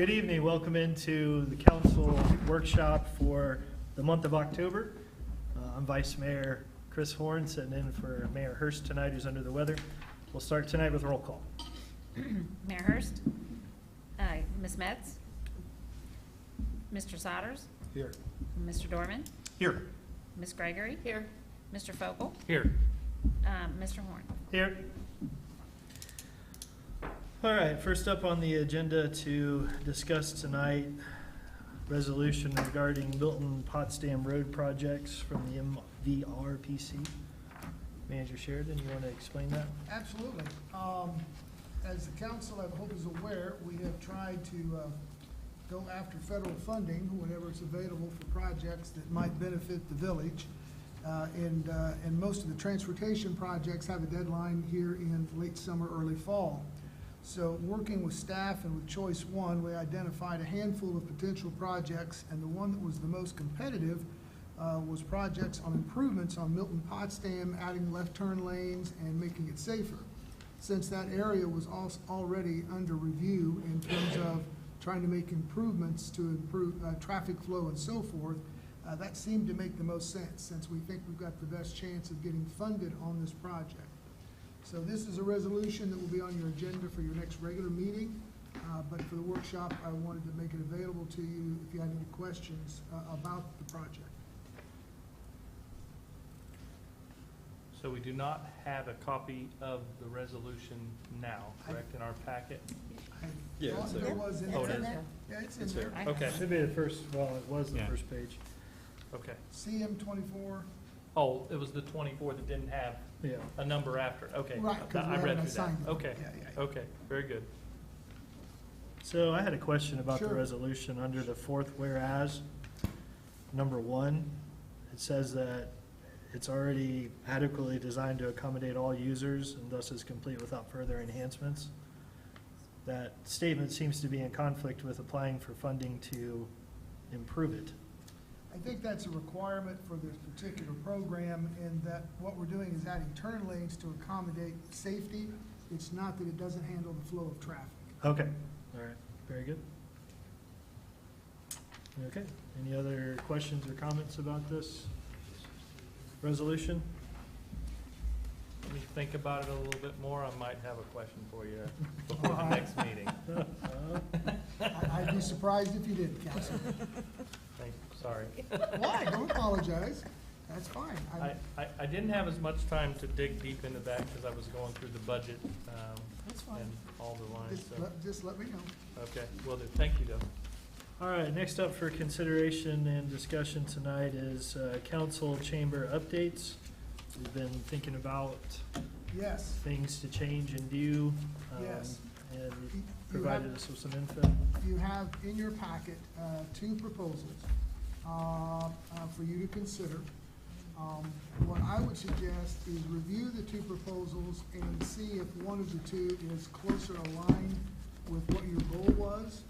Good evening. Welcome into the council workshop for the month of October. I'm Vice Mayor Chris Horn, sitting in for Mayor Hurst tonight, who's under the weather. We'll start tonight with roll call. Mayor Hurst. Ms. Metz. Mr. Sodders. Here. Mr. Dorman. Here. Ms. Gregory. Here. Mr. Fogle. Here. Mr. Horn. Here. All right, first up on the agenda to discuss tonight, resolution regarding Milton Potsdam Road projects from the MVRPC. Manager Sheridan, you want to explain that? Absolutely. As the council, I hope, is aware, we have tried to go after federal funding whenever it's available for projects that might benefit the village. And most of the transportation projects have a deadline here in late summer, early fall. So working with staff and with Choice One, we identified a handful of potential projects, and the one that was the most competitive was projects on improvements on Milton Potsdam, adding left turn lanes and making it safer. Since that area was already under review in terms of trying to make improvements to improve traffic flow and so forth, that seemed to make the most sense, since we think we've got the best chance of getting funded on this project. So this is a resolution that will be on your agenda for your next regular meeting, but for the workshop, I wanted to make it available to you if you had any questions about the project. So we do not have a copy of the resolution now, correct, in our packet? Yeah, it's there. Was in Oh, it there. is? Yeah, it's in there. Okay, Should be the first, well, it was the Yeah. first page. okay. CM 24. Oh, it was the 24 that didn't have Yeah. a number after, okay. Right, 'cause we I read haven't through assigned that, them. okay, Yeah. okay, very good. So I had a question about the Sure. resolution under the fourth whereas, number 1. It says that it's already adequately designed to accommodate all users and thus is complete without further enhancements. That statement seems to be in conflict with applying for funding to improve it. I think that's a requirement for this particular program, and that what we're doing is adding turn lanes to accommodate safety. It's not that it doesn't handle the flow of traffic. Okay, all right, very good. Okay, any other questions or comments about this resolution? Let me think about it a little bit more, I might have a question for you before the next meeting. I'd be surprised if you didn't, Council. Thank you, sorry. Why? Don't apologize. That's fine. I didn't have as much time to dig deep into that because I was going through the budget That's fine. and all the lines, so, Just let me know. okay, will do, thank you though. All right, next up for consideration and discussion tonight is council chamber updates. We've been thinking about Yes. things to change and do. Yes. And You provided have- us with some info. You have in your packet two proposals for you to consider. What I would suggest is review the two proposals and see if one of the two is closer aligned with what your goal was.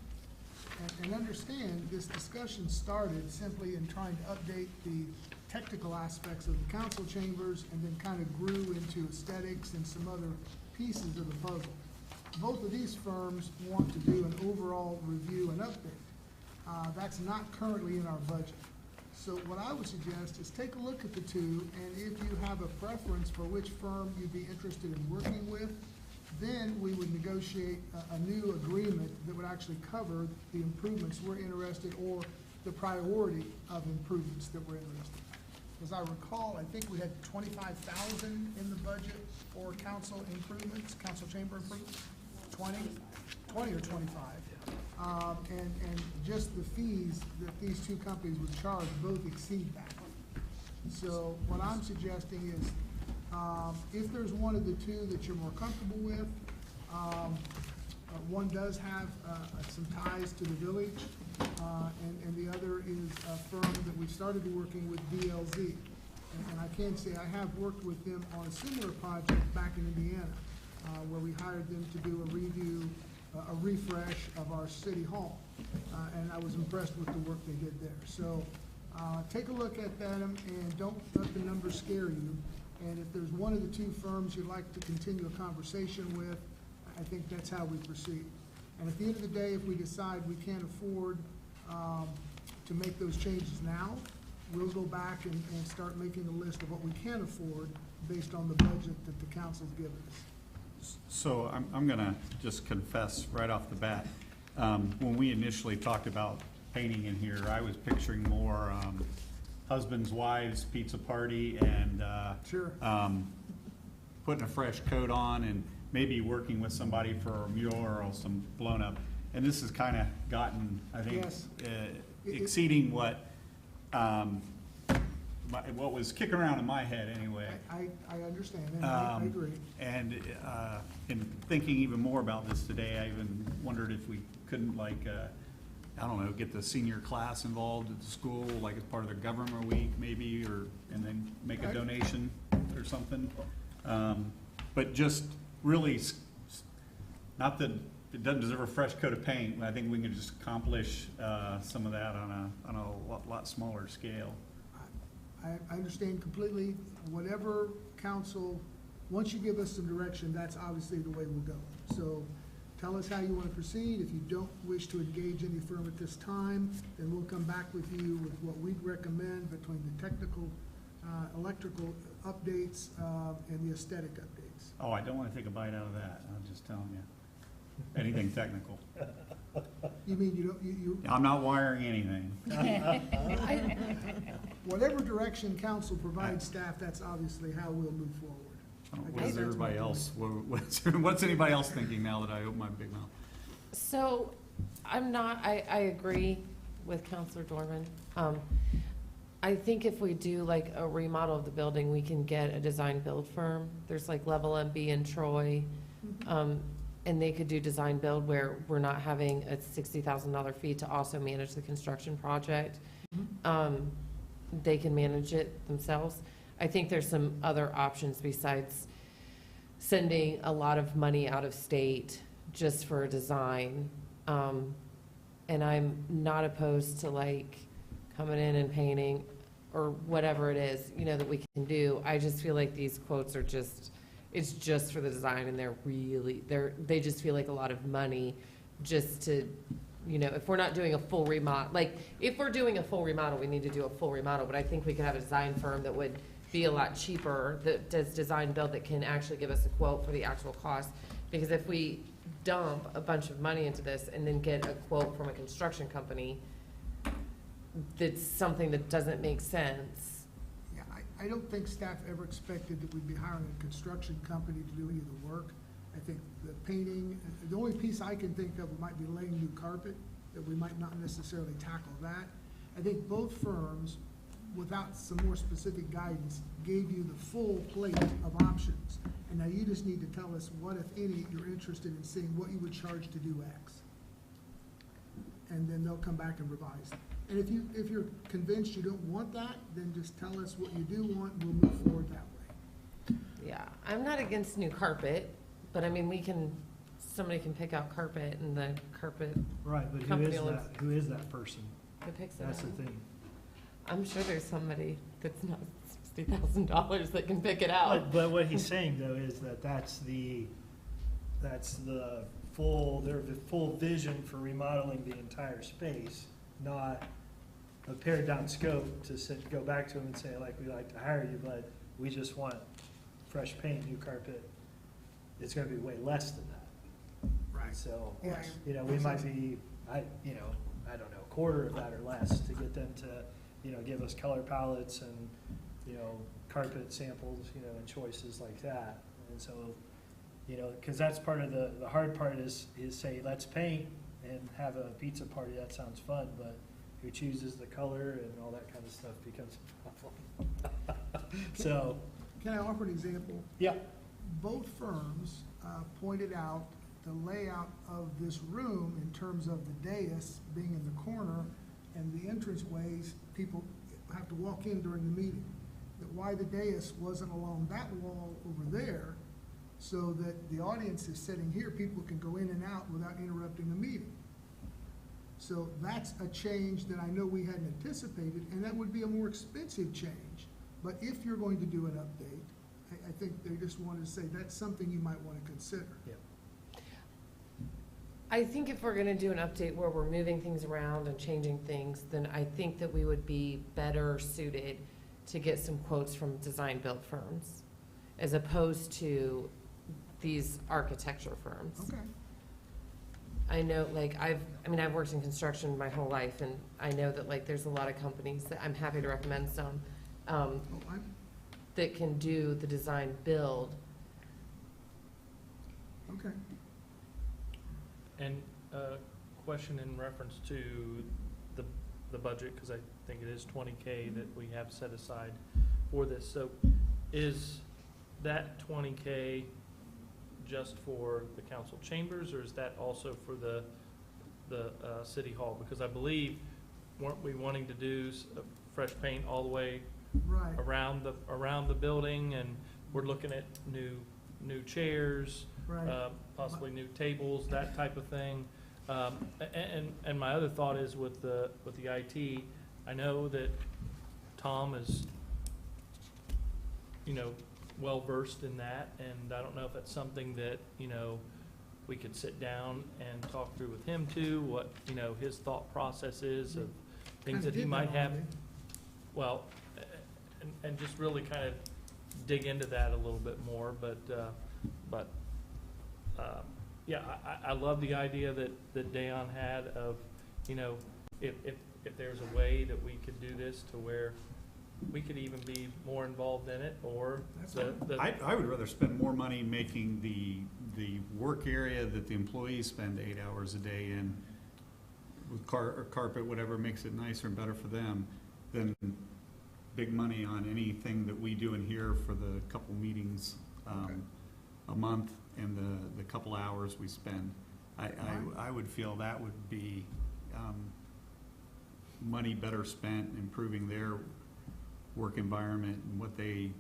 And understand, this discussion started simply in trying to update the technical aspects of the council chambers and then kind of grew into aesthetics and some other pieces of the puzzle. Both of these firms want to do an overall review and update. That's not currently in our budget. So what I would suggest is take a look at the two, and if you have a preference for which firm you'd be interested in working with, then we would negotiate a new agreement that would actually cover the improvements we're interested, or the priority of improvements that we're interested in. As I recall, I think we had 25,000 in the budget for council improvements, council chamber improvements, 20 or 25. And just the fees that these two companies would charge both exceed that. So what I'm suggesting is, if there's one of the two that you're more comfortable with, one does have some ties to the village, and the other is a firm that we started working with, DLZ. And I can say I have worked with them on a similar project back in Indiana, where we hired them to do a review, a refresh of our city hall. And I was impressed with the work they did there. So take a look at them and don't let the numbers scare you. And if there's one of the two firms you'd like to continue a conversation with, I think that's how we proceed. And at the end of the day, if we decide we can't afford to make those changes now, we'll go back and start making a list of what we can afford based on the budget that the council's given us. So I'm gonna just confess right off the bat, when we initially talked about painting in here, I was picturing more husbands, wives, pizza party, and Sure. putting a fresh coat on and maybe working with somebody for a mural or some blown up. And this has kind of gotten, I think, Yes. exceeding what what was kicking around in my head anyway. I understand, and I agree. And in thinking even more about this today, I even wondered if we couldn't, like, I don't know, get the senior class involved at the school, like as part of their government week maybe, or, and then make a donation or something. But just really, not that it doesn't deserve a fresh coat of paint, I think we can just accomplish some of that on a lot smaller scale. I understand completely. Whatever council, once you give us some direction, that's obviously the way we'll go. So tell us how you want to proceed. If you don't wish to engage any firm at this time, then we'll come back with you with what we'd recommend between the technical, electrical updates, and the aesthetic updates. Oh, I don't want to take a bite out of that, I'm just telling you. Anything technical. You mean you don't, you, I'm not wiring anything. whatever direction council provides staff, that's obviously how we'll move forward. What is everybody else, what's anybody else thinking now that I open my big mouth? So, I agree with Counselor Dorman. I think if we do like a remodel of the building, we can get a design build firm. There's like Level MB in Troy. And they could do design build where we're not having a $60,000 fee to also manage the construction project. They can manage it themselves. I think there's some other options besides sending a lot of money out of state just for a design. And I'm not opposed to like coming in and painting or whatever it is, you know, that we can do. I just feel like these quotes are just, it's just for the design, and they just feel like a lot of money just to, you know, if we're not doing a full remodel, like, if we're doing a full remodel, we need to do a full remodel, but I think we could have a design firm that would be a lot cheaper, that does design build, that can actually give us a quote for the actual cost. Because if we dump a bunch of money into this and then get a quote from a construction company, that's something that doesn't make sense. Yeah, I don't think staff ever expected that we'd be hiring a construction company to do any of the work. I think the painting, the only piece I can think of might be laying new carpet, that we might not necessarily tackle that. I think both firms, without some more specific guidance, gave you the full plate of options. And now you just need to tell us what, if any, you're interested in seeing, what you would charge to do X. And then they'll come back and revise. And if you're convinced you don't want that, then just tell us what you do want, and we'll move forward that way. Yeah, I'm not against new carpet, but I mean, somebody can pick out carpet and the carpet, Right, but Company looks- who is that person? who picks it That's the out? thing. I'm sure there's somebody that's not $60,000 that can pick it out. But what he's saying though is that that's the full vision for remodeling the entire space, not a pared down scope to go back to him and say, like, we'd like to hire you, but we just want fresh paint, new carpet. It's gonna be way less than that. Right. So, Yes. you know, we might be, I don't know, a quarter of that or less to get them to, you know, give us color palettes and, you know, carpet samples, you know, and choices like that. And so, you know, because that's part of the hard part is say, let's paint and have a pizza party. That sounds fun, but who chooses the color and all that kind of stuff becomes a problem. So, Can I offer an example? yeah, Both firms pointed out the layout of this room in terms of the dais being in the corner and the entranceways, people have to walk in during the meeting. That why the dais wasn't along that wall over there, so that the audience is sitting here, people can go in and out without interrupting the meeting. So that's a change that I know we hadn't anticipated, and that would be a more expensive change. But if you're going to do an update, I think they just wanted to say that's something you might want to consider. yeah. I think if we're gonna do an update where we're moving things around and changing things, then I think that we would be better suited to get some quotes from design-build firms, as opposed to these architecture firms. Okay. I know, like, I've worked in construction my whole life, and I know that, like, there's a lot of companies that I'm happy to recommend some, Oh, that can do the design-build. okay. And a question in reference to the budget, because I think it is 20K that we have set aside for this. So is that 20K just for the council chambers, or is that also for the city hall? Because I believe, weren't we wanting to do fresh paint all the way Right. around the building, and we're looking at new chairs, Right. possibly new tables, that type of thing. And my other thought is with the IT, I know that Tom is, well-versed in that, and I don't know if that's something that, we could sit down and talk through with him too, what, his thought process is of things Kinda that he did might have. already. Well, and just really kind of dig into that a little bit more, but, yeah, I love the idea that Dayon had of, if there's a way that we could do this to where we could even be more involved in it, or That's I would rather spend more money making the work area that the employees spend 8 hours a day in with carpet, whatever makes it nicer and better for them, than big money on anything that we do in here for the couple meetings Okay. a month and the couple hours we spend. I would feel that would be money better spent improving their work environment and what they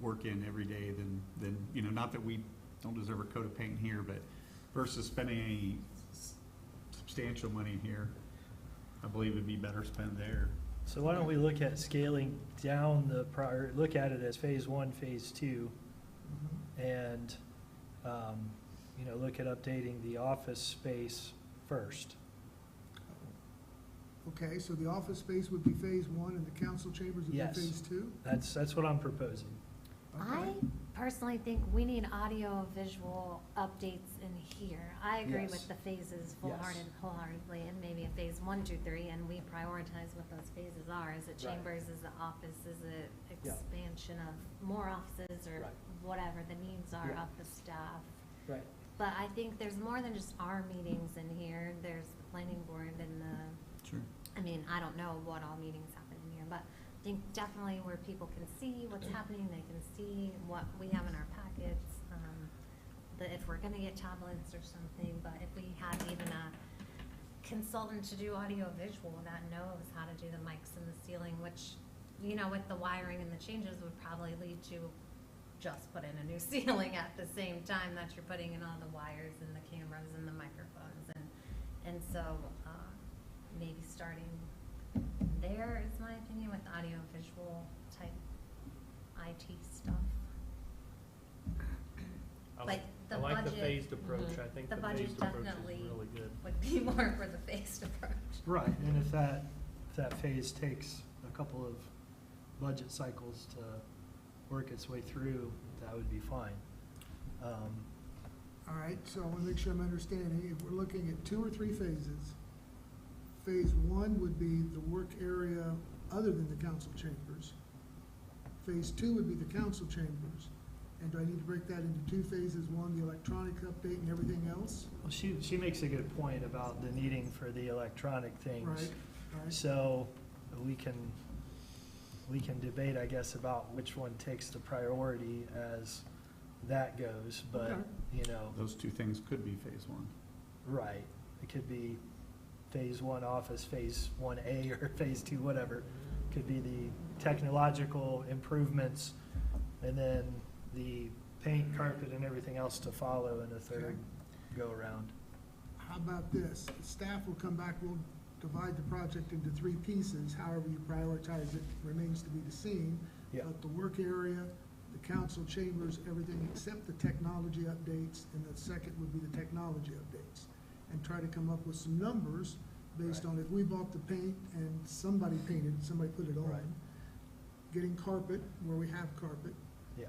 work in every day than not that we don't deserve a coat of paint here, but versus spending any substantial money here, I believe it'd be better spent there. So why don't we look at scaling down look at it as phase 1, phase 2, Mhm. and, look at updating the office space first. Okay, so the office space would be phase 1 and the council chambers would be Yes. phase 2? That's what I'm proposing. Okay. I personally think we need audio-visual updates in here. I agree Yes. with the phases wholeheartedly, and maybe a phase 1, 2, 3, and we prioritize what those phases are. Is it Right. chambers, is it office, is it Yeah. expansion of more offices, or Right. whatever the needs are Yeah. of the staff. Right. But I think there's more than just our meetings in here. There's the planning board and Sure. I don't know what all meetings happen in here, but I think definitely where people can see what's happening, they can see what we have in our packets. That if we're gonna get tablets or something, but if we had even a consultant to do audio visual that knows how to do the mics and the ceiling, which, with the wiring and the changes would probably lead to just put in a new ceiling at the same time that you're putting in all the wires and the cameras and the microphones, and so, maybe starting there is my opinion with audio visual type IT stuff. But the I like the budget- phased approach. Mhm. I think The the budget phased approach is definitely really good. would be more for the phased approach. Right, and if that phase takes a couple of budget cycles to work its way through, that would be fine. All right, so I want to make sure I'm understanding. If we're looking at 2 or 3 phases, phase 1 would be the work area other than the council chambers. Phase 2 would be the council chambers. And do I need to break that into 2 phases? One, the electronic update and everything else? Well, she makes a good point about the needing for the electronic things. Right, right. So we can debate, I guess, about which one takes the priority as that goes, but, Okay. Those two things could be phase 1. right. It could be phase 1 office, phase 1A, or phase 2, whatever. Could be the technological improvements, and then the paint, carpet, and everything else to follow in a third go-around. How about this? Staff will come back, we'll divide the project into 3 pieces. However you prioritize it remains to be seen. Yeah. But the work area, the council chambers, everything except the technology updates, and the second would be the technology updates. And try to come up with some numbers based Right. on if we bought the paint and somebody painted, somebody put it on. Right. Getting carpet where we have carpet. Yeah.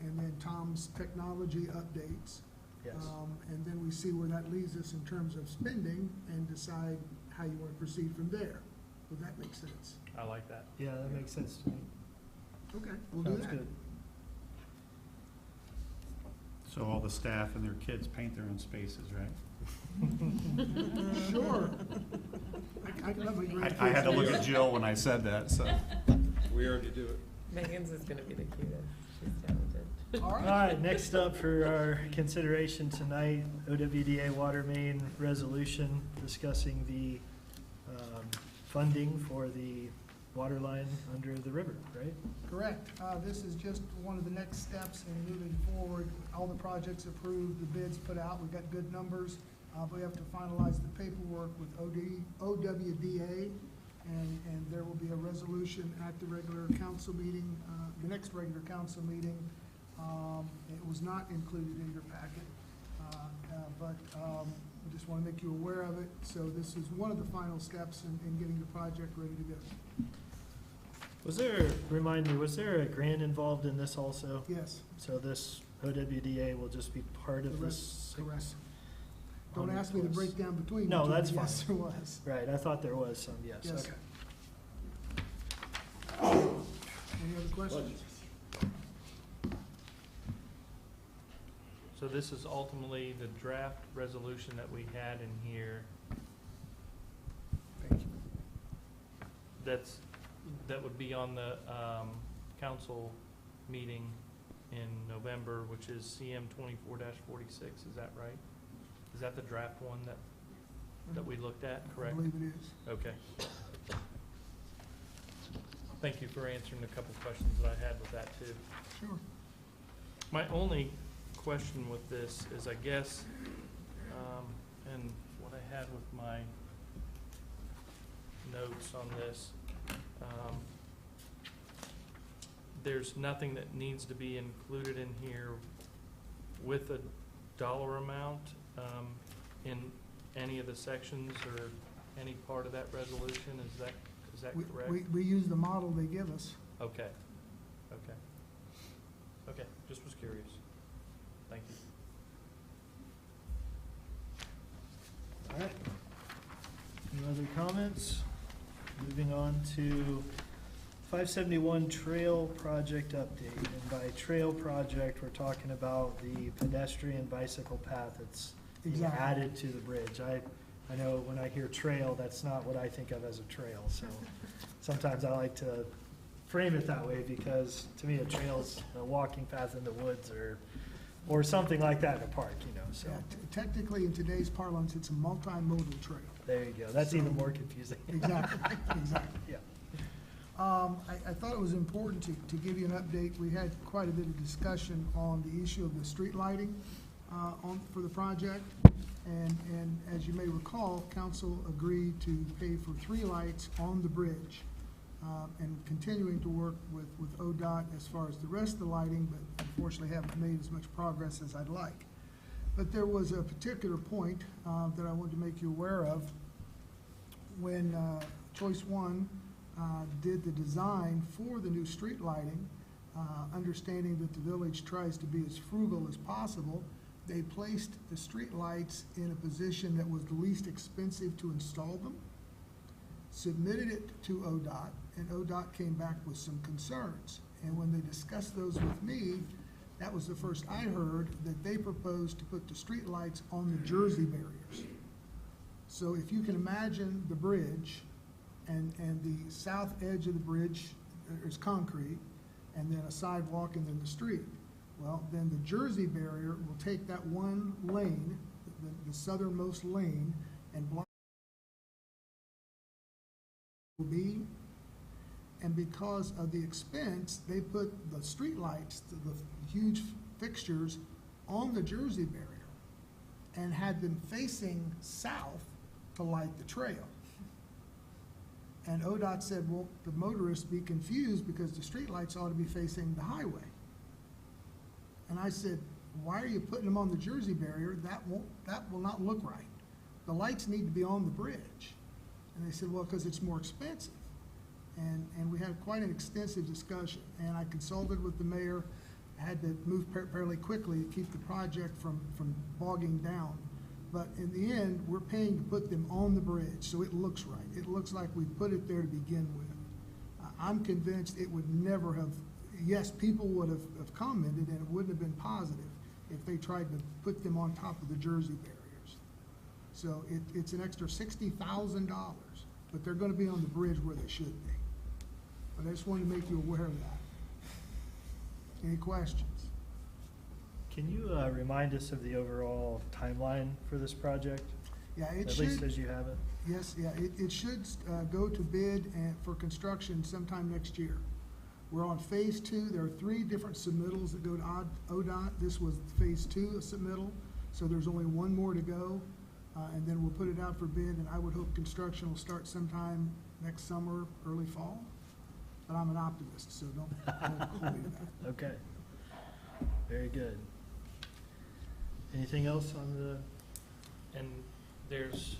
And then Tom's technology updates. Yes. And then we see where that leaves us in terms of spending and decide how you want to proceed from there. Would that make sense? I like that. Yeah, that makes sense to me. Okay, we'll do Sounds that. good. So all the staff and their kids paint their own spaces, right? Sure. I can let my grandkids. I had to look at Jill when I said that, so. We already do it. Megan's is gonna be the cutest. She's talented. All All right. right, next up for our consideration tonight, OWDA water main resolution discussing the funding for the water line under the river, right? Correct. This is just one of the next steps in moving forward. All the projects approved, the bids put out, we've got good numbers. But we have to finalize the paperwork with OWDA, and there will be a resolution at the regular council meeting, the next regular council meeting. It was not included in your packet, but I just want to make you aware of it. So this is one of the final steps in getting the project ready to go. Was there, remind me, was there a grant involved in this also? Yes. So this OWDA will just be part of The this? Correct. Don't ask me to break down between the No, two, that's but yes, fine. there was. Right, I thought there was some, yes, Yes. okay. Any other questions? So this is ultimately the draft resolution that we had in here. Thank you. That would be on the council meeting in November, which is CM 24-46, is that right? Is that the draft one that we looked at, I correct? believe it is. Okay. Thank you for answering a couple questions that I had with that too. Sure. My only question with this is, I guess, and what I had with my notes on this, there's nothing that needs to be included in here with a dollar amount in any of the sections or any part of that resolution, is that correct? We use the model they give us. Okay, okay. Okay, just was curious. Thank you. All right. Any other comments? Moving on to 571 Trail Project Update. And by trail project, we're talking about the pedestrian bicycle path that's being Exactly. added to the bridge. I know when I hear trail, that's not what I think of as a trail, so sometimes I like to frame it that way because to me a trail's a walking path in the woods or something like that in a park, you know, so. Yeah, technically, in today's parlance, it's a multimodal trail. There you go. That's even more confusing. Exactly, exactly. Yeah. I thought it was important to give you an update. We had quite a bit of discussion on the issue of the street lighting for the project. And as you may recall, council agreed to pay for 3 lights on the bridge. And continuing to work with ODOT as far as the rest of the lighting, but unfortunately haven't made as much progress as I'd like. But there was a particular point that I wanted to make you aware of. When Choice One did the design for the new street lighting, understanding that the village tries to be as frugal as possible, they placed the street lights in a position that was the least expensive to install them, submitted it to ODOT, and ODOT came back with some concerns. And when they discussed those with me, that was the first I heard that they proposed to put the street lights on the Jersey barriers. So if you can imagine the bridge and the south edge of the bridge is concrete, and then a sidewalk and then the street. Well, then the Jersey barrier will take that one lane, the southernmost lane, and block will be. And because of the expense, they put the street lights, the huge fixtures, on the Jersey barrier and had them facing south to light the trail. And ODOT said, well, the motorists be confused because the street lights ought to be facing the highway. And I said, why are you putting them on the Jersey barrier? That will not look right. The lights need to be on the bridge. And they said, well, because it's more expensive. And we had quite an extensive discussion, and I consulted with the mayor. I had to move fairly quickly to keep the project from bogging down. But in the end, we're paying to put them on the bridge, so it looks right. It looks like we put it there to begin with. I'm convinced it would never have, yes, people would have commented, and it wouldn't have been positive if they tried to put them on top of the Jersey barriers. So it's an extra $60,000, but they're gonna be on the bridge where they should be. But I just wanted to make you aware of that. Any questions? Can you remind us of the overall timeline for this project? Yeah, it At least should, as you have it? yes, yeah, it should go to bid and for construction sometime next year. We're on phase 2. There are 3 different submittals that go to ODOT. This was phase 2 submittal, so there's only 1 more to go. And then we'll put it out for bid, and I would hope construction will start sometime next summer, early fall. But I'm an optimist, so don't hold me to that. Okay. Very good. Anything else on the, And there's,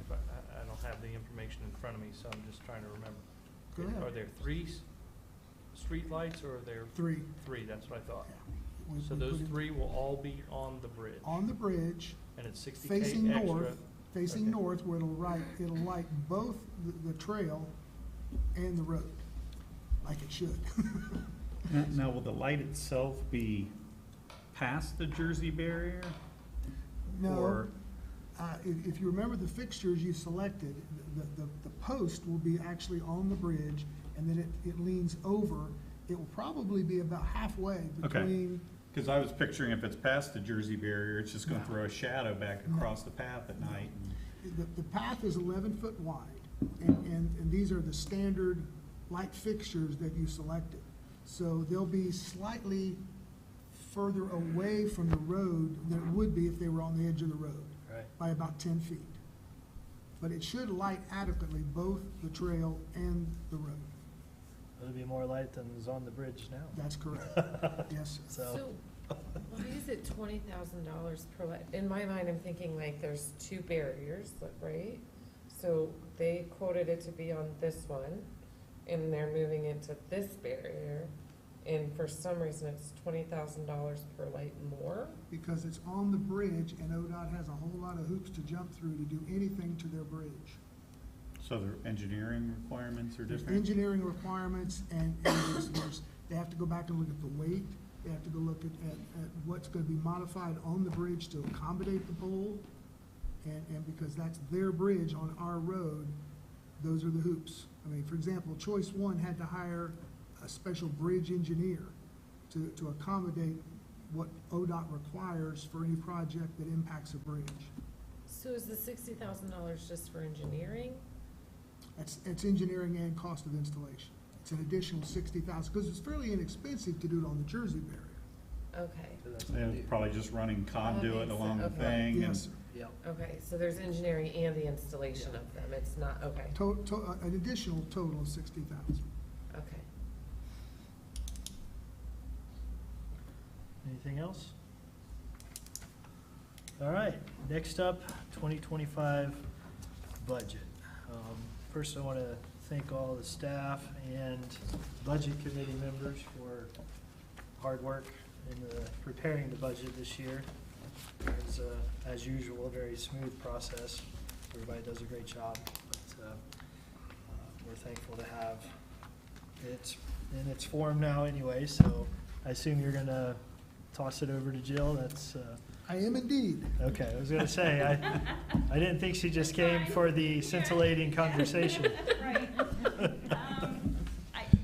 if I don't have the information in front of me, so I'm just trying to remember. Go ahead. Are there 3 street lights, or are there 3. 3? That's what I thought. Yeah. So We those put in- 3 will all be on the bridge, on the bridge, and it's 60K facing extra. north, facing Okay. north, where it'll light both the trail and the road, like it should. Now, will the light itself be past the Jersey barrier? No, Or, if you remember the fixtures you selected, the post will be actually on the bridge, and then it leans over. It will probably be about halfway between, because I was picturing if it's past the Jersey barrier, it's just gonna No. throw a shadow back No. across the path at night. the path is 11 foot wide, and these are the standard light fixtures that you selected. So they'll be slightly further away from the road than it would be if they were on the edge of the road, right? by about 10 feet. But it should light adequately both the trail and the road. There'll be more light than is on the bridge now. That's correct. Yes, sir. So, Why is it $20,000 per light? In my mind, I'm thinking like there's 2 barriers, right? So they quoted it to be on this one, and they're moving it to this barrier, and for some reason it's $20,000 per light more? Because it's on the bridge, and ODOT has a whole lot of hoops to jump through to do anything to their bridge. So their engineering requirements are There's different? engineering requirements, and they have to go back and look at the weight. They have to go look at what's gonna be modified on the bridge to accommodate the pole. And because that's their bridge on our road, those are the hoops. I mean, for example, Choice One had to hire a special bridge engineer to accommodate what ODOT requires for any project that impacts a bridge. So is the $60,000 just for engineering? It's engineering and cost of installation. It's an additional $60,000, because it's fairly inexpensive to do it on the Jersey barrier. Okay, And probably just running conduit makes along the sense. Okay. thing and. Yes, sir. yeah. okay, so there's engineering and the installation of them, it's not, okay, An additional total of $60,000. okay. Anything else? All right, next up, 2025 budget. First, I want to thank all the staff and budget committee members for hard work in preparing the budget this year. It's, as usual, a very smooth process. Everybody does a great job, but we're thankful to have it in its form now anyway, so I assume you're going to toss it over to Jill. That's I am indeed. okay. I was gonna say I didn't think she just came for the scintillating conversation. Right.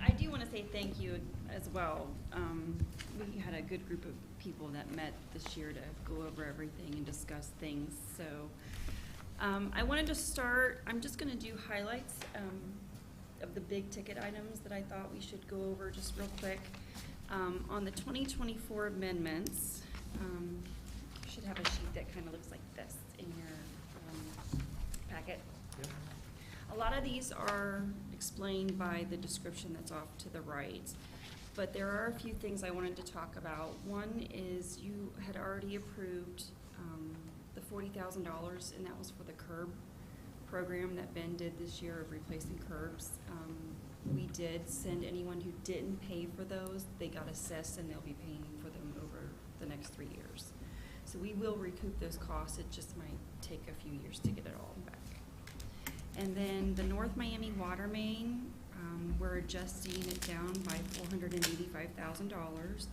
I do want to say thank you as well. We had a good group of people that met this year to go over everything and discuss things. So I wanted to start, I'm just going to do highlights of the big ticket items that I thought we should go over just real quick. On the 2024 amendments, you should have a sheet that kind of looks like this in your packet. Yep. A lot of these are explained by the description that's off to the right. But there are a few things I wanted to talk about. One is you had already approved the $40,000, and that was for the curb program that Ben did this year of replacing curbs. We did send anyone who didn't pay for those, they got assessed, and they'll be paying for them over the next 3 years. So we will recoup those costs. It just might take a few years to get it all back. And then the North Miami water main, we're adjusting it down by $485,000.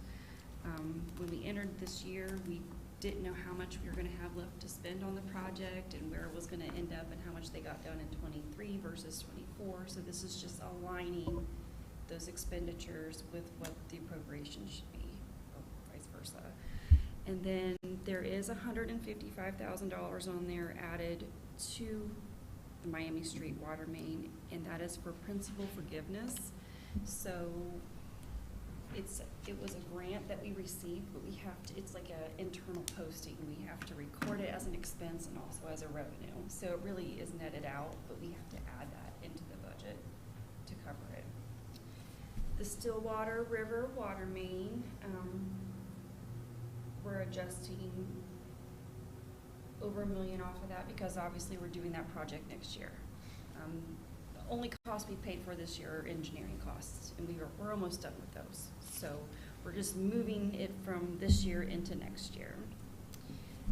When we entered this year, we didn't know how much we were gonna have left to spend on the project and where it was gonna end up and how much they got done in 23 versus 24. So this is just aligning those expenditures with what the appropriation should be, or vice versa. And then there is $155,000 on there added to the Miami Street water main, and that is for principal forgiveness. So it was a grant that we received, but we have to, it's like an internal posting. We have to record it as an expense and also as a revenue. So it really is netted out, but we have to add that into the budget to cover it. The Stillwater River water main, we're adjusting over $1 million off of that because obviously we're doing that project next year. The only cost we paid for this year are engineering costs, and we're almost done with those. So we're just moving it from this year into next year.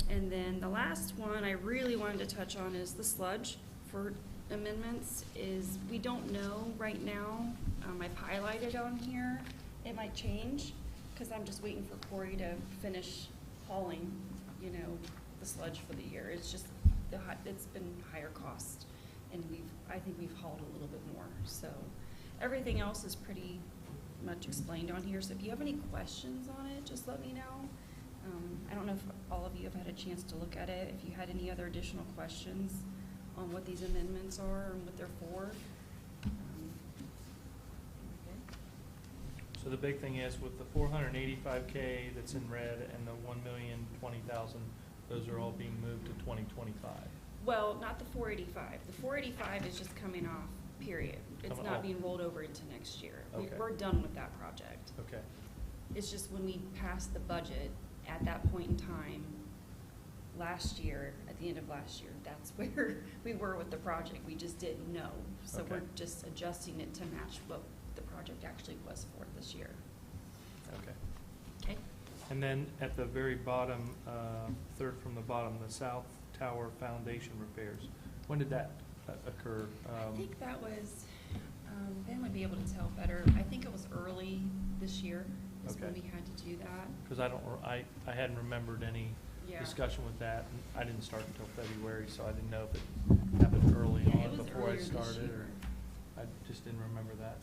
And then the last one I really wanted to touch on is the sludge for amendments. Is we don't know right now. I've highlighted on here. It might change because I'm just waiting for Corey to finish hauling, the sludge for the year. It's just it's been higher cost, and I think we've hauled a little bit more. So everything else is pretty much explained on here. So if you have any questions on it, just let me know. I don't know if all of you have had a chance to look at it. If you had any other additional questions on what these amendments are and what they're for. So the big thing is with the $485K that's in red and the $1,020,000, those are all being moved to 2025. Well, not the 485. The 485 is just coming off, period. It's Coming not off. being rolled over into next year. Okay. We're done with that project. Okay. It's just when we passed the budget at that point in time, last year, at the end of last year, that's where we were with the project. We just didn't know. So Okay. we're just adjusting it to match what the project actually was for this year. So, Okay. okay. And then at the very bottom, third from the bottom, the South Tower Foundation repairs. When did that occur? I think that was, Ben would be able to tell better. I think it was early this year is when Okay. we had to do that. Because I hadn't remembered any Yeah. discussion with that. And I didn't start until February, so I didn't know if it happened early Yeah, it on was before I earlier this started, year. or I just didn't remember that.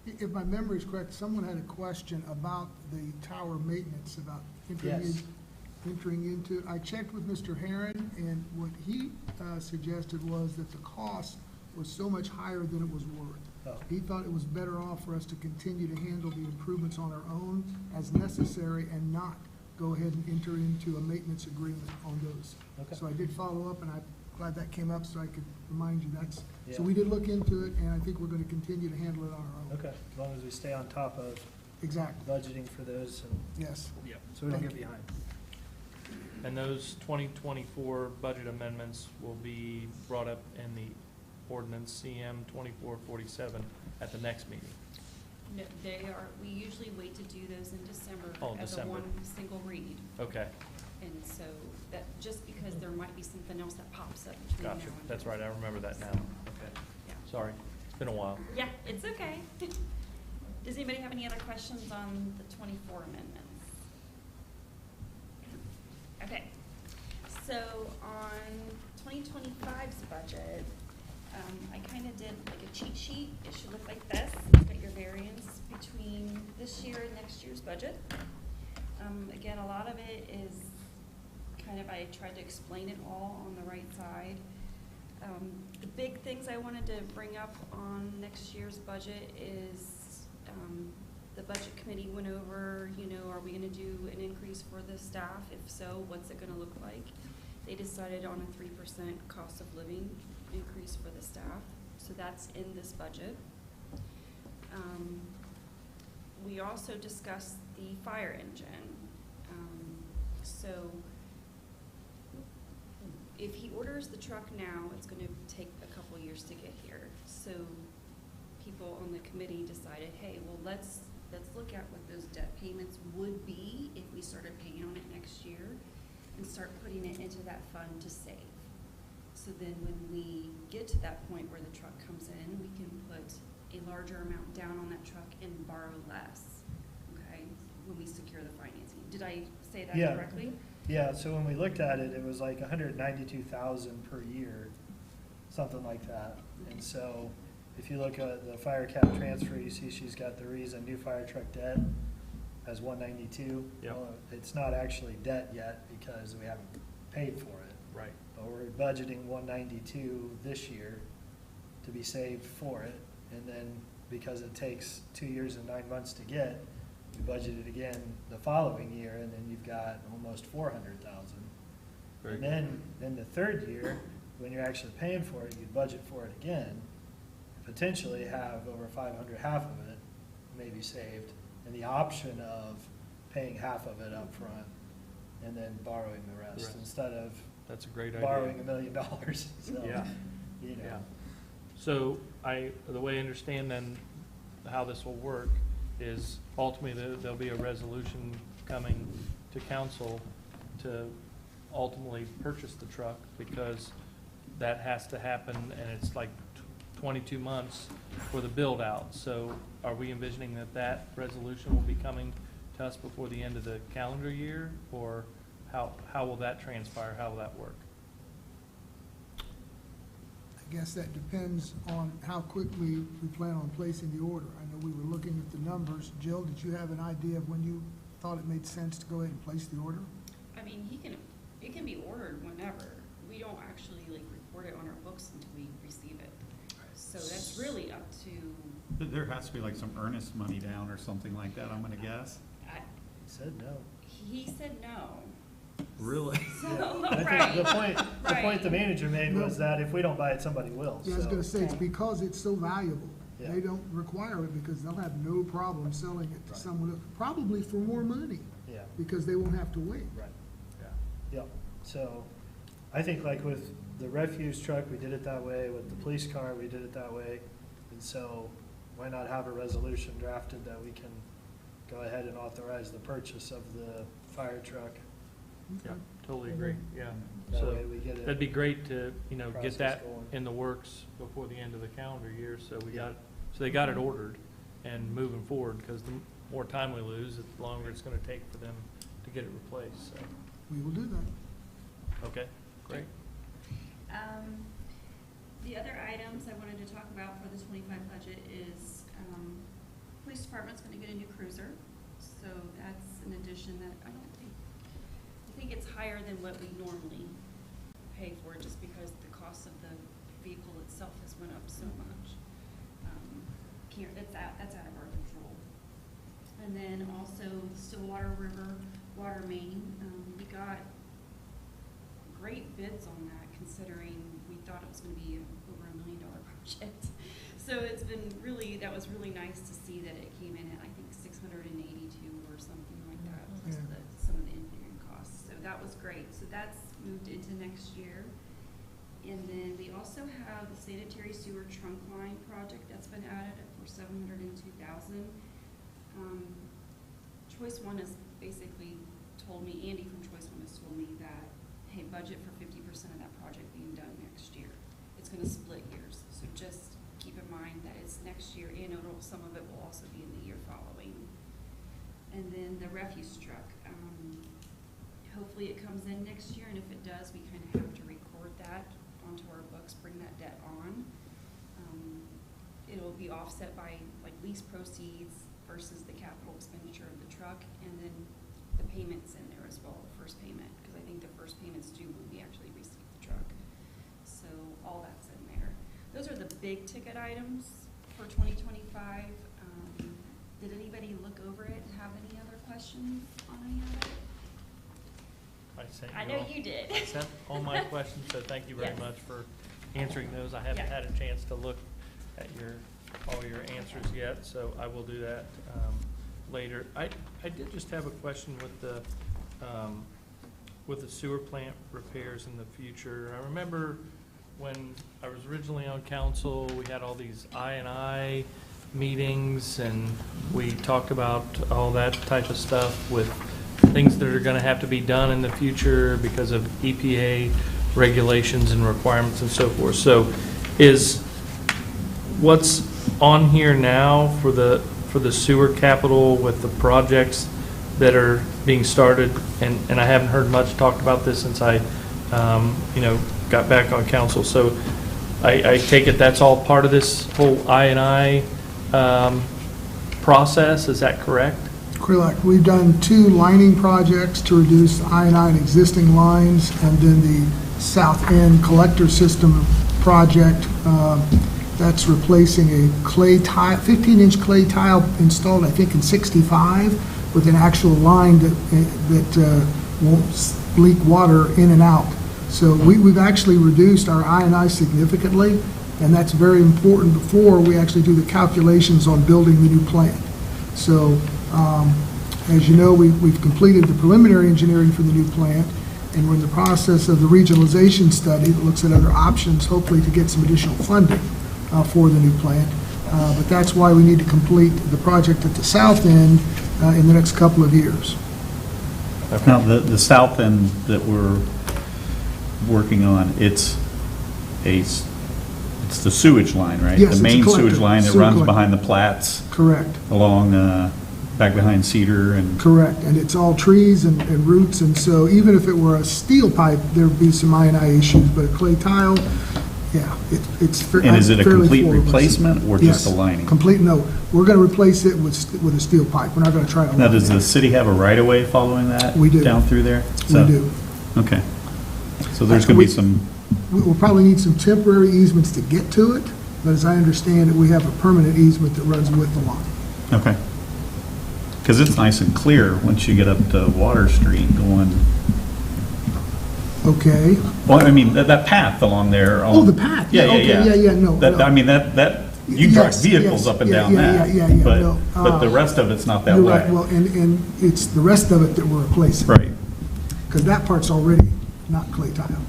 If my memory is correct, someone had a question about the tower maintenance, about Yes. entering into. I checked with Mr. Herron, and what he suggested was that the cost was so much higher than it was worth. Oh. He thought it was better off for us to continue to handle the improvements on our own as necessary and not go ahead and enter into a maintenance agreement on those. Okay. So I did follow up, and I'm glad that came up so I could remind you so Yeah. we did look into it, and I think we're gonna continue to handle it on our own. Okay, as long as we stay on top of Exactly, budgeting for those, and yes. so we don't get Thank you. behind. And those 2024 budget amendments will be brought up in the ordinance CM 2447 at the next meeting. No, we usually wait to do those in December Oh, as a December. one single read. Okay, And so that, just because there might be something else that pops up between now and gotcha. then. That's right, I remember that now. Okay. Yeah. Sorry, it's been a while. Yeah, it's okay. Does anybody have any other questions on the 24 amendments? Okay, so on 2025's budget, I kind of did like a cheat sheet. It should look like this. It's got your variance between this year and next year's budget. Again, a lot of it is kind of, I tried to explain it all on the right side. The big things I wanted to bring up on next year's budget is, the budget committee went over, are we gonna do an increase for the staff? If so, what's it gonna look like? They decided on a 3% cost of living increase for the staff, so that's in this budget. we also discussed the fire engine. So if he orders the truck now, it's gonna take a couple years to get here. So people on the committee decided, hey, well, let's look at what those debt payments would be if we started paying on it next year and start putting it into that fund to save. So then when we get to that point where the truck comes in, we can put a larger amount down on that truck and borrow less, okay, when we secure the financing. Did I say that Yeah. correctly? Yeah, so when we looked at it, it was like 192,000 per year, something like that. And so if you look at the fire cap transfer, you see she's got the reason new fire truck debt as 192. Yep. Well, it's not actually debt yet because we haven't paid for it. Right. But we're budgeting 192 this year to be saved for it. And then because it takes 2 years and 9 months to get, we budget it again the following year, and then you've got almost 400,000. Very And then in the third year, when you're actually paying for it, you budget for it again, potentially have over 500, half of it maybe saved, and the option of paying half of it up front and then borrowing the rest Rest. instead of That's a great idea. borrowing $1 million. So, Yeah. you know. Yeah. So the way I understand then how this will work is ultimately there'll be a resolution coming to council to ultimately purchase the truck, because that has to happen, and it's like 22 months for the build out. So are we envisioning that resolution will be coming to us before the end of the calendar year, or how will that transpire? How will that work? I guess that depends on how quickly we plan on placing the order. I know we were looking at the numbers. Jill, did you have an idea of when you thought it made sense to go ahead and place the order? I mean, it can be ordered whenever. We don't actually like record it on our books until we receive it. So that's really up to, There has to be like some earnest money down or something like that, I'm gonna guess. He said no. he said no. Really? So, Yeah. I think right. the point the manager made was No. that if we don't buy it, somebody will. Yeah, I was So, gonna say, it's because it's so valuable. Yeah. They don't require it because they'll have no problem selling it to Right. someone, else, probably for more money, yeah, because they won't have to wait. right. Yeah. Yep. So I think like with the refuse truck, we did it that way. With the police car, we did it that way. And so why not have a resolution drafted that we can go ahead and authorize the purchase of the fire truck? Yeah, totally agree, yeah. That So way we get it. that'd be great to, get process that going. in the works before the end of the calendar year, so they got it ordered and moving forward, because the more time we lose, the longer it's gonna take for them to get it replaced, so, We will do that. okay, great. The other items I wanted to talk about for the 25 budget is, police department's gonna get a new cruiser. So that's an addition that I think it's higher than what we normally pay for, just because the cost of the vehicle itself has went up so much. That's out of our control. And then also Stillwater River Water Main, we got great bids on that, considering we thought it was gonna be over $1 million project. So that was really nice to see that it came in at, I think, 682 or something like that, plus Yeah. some of the engineering costs. So that was great. So that's moved into next year. And then we also have the sanitary sewer trunk line project that's been added for $702,000. Choice One has basically told me, Andy from Choice One has told me that, hey, budget for 50% of that project being done next year. It's gonna split years, so just keep in mind that it's next year, and some of it will also be in the year following. And then the refuse truck, hopefully it comes in next year, and if it does, we kind of have to record that onto our books, bring that debt on. It'll be offset by like lease proceeds versus the capital expenditure of the truck, and then the payments in there as well, the first payment, because I think the first payment's due when we actually receive the truck. So all that's in there. Those are the big ticket items for 2025. Did anybody look over it, have any other questions on any of it? I know you did. I sent all my questions, so thank you very Yes. much for answering those. I haven't Yeah. had a chance to look at all your answers yet, so I will do that. later. I did just have a question with the sewer plant repairs in the future. I remember when I was originally on council, we had all these I&I meetings, and we talked about all that type of stuff with things that are gonna have to be done in the future because of EPA regulations and requirements and so forth. So is what's on here now for the sewer capital with the projects that are being started, and I haven't heard much talked about this since I, got back on council. So I take it that's all part of this whole I&I process, is that correct? Correct. We've done 2 lining projects to reduce the I&I in existing lines, and then the south end collector system project, that's replacing a clay tile, 15-inch clay tile installed, I think, in 65, with an actual line that won't leak water in and out. So we've actually reduced our I&I significantly, and that's very important before we actually do the calculations on building the new plant. So, as you know, we've completed the preliminary engineering for the new plant, and we're in the process of the regionalization study that looks at other options, hopefully to get some additional funding for the new plant. But that's why we need to complete the project at the south end in the next couple of years. Now, the south end that we're working on, it's the sewage line, right? Yes, it's The a main collector, sewage line that sewer runs collector. behind the Platts, Correct. along, back behind Cedar and, Correct, and it's all trees and roots, and so even if it were a steel pipe, there'd be some I&I issues, but a clay tile, yeah, it's fairly and is it a complete flawless. replacement or just Yes, a lining? complete, no, we're gonna replace it with a steel pipe, we're not gonna try to. Now, does the city have a right-of-way following that? We do. Down through there? We So- do. Okay. So there's gonna be We- some, We'll probably need some temporary easements to get to it, but as I understand it, we have a permanent easement that runs with the line. okay. Because it's nice and clear once you get up to Water Street going, Okay, well, I mean, that path along there. oh, the path, yeah, okay, yeah, no. That, no. I mean, that, you drive Yes, vehicles yes, up and yeah, down yeah, that. yeah, yeah, But, no, but the rest of it's not that You're way. right, well, and it's the rest of it that we're replacing. Right. Because that part's already not clay tile.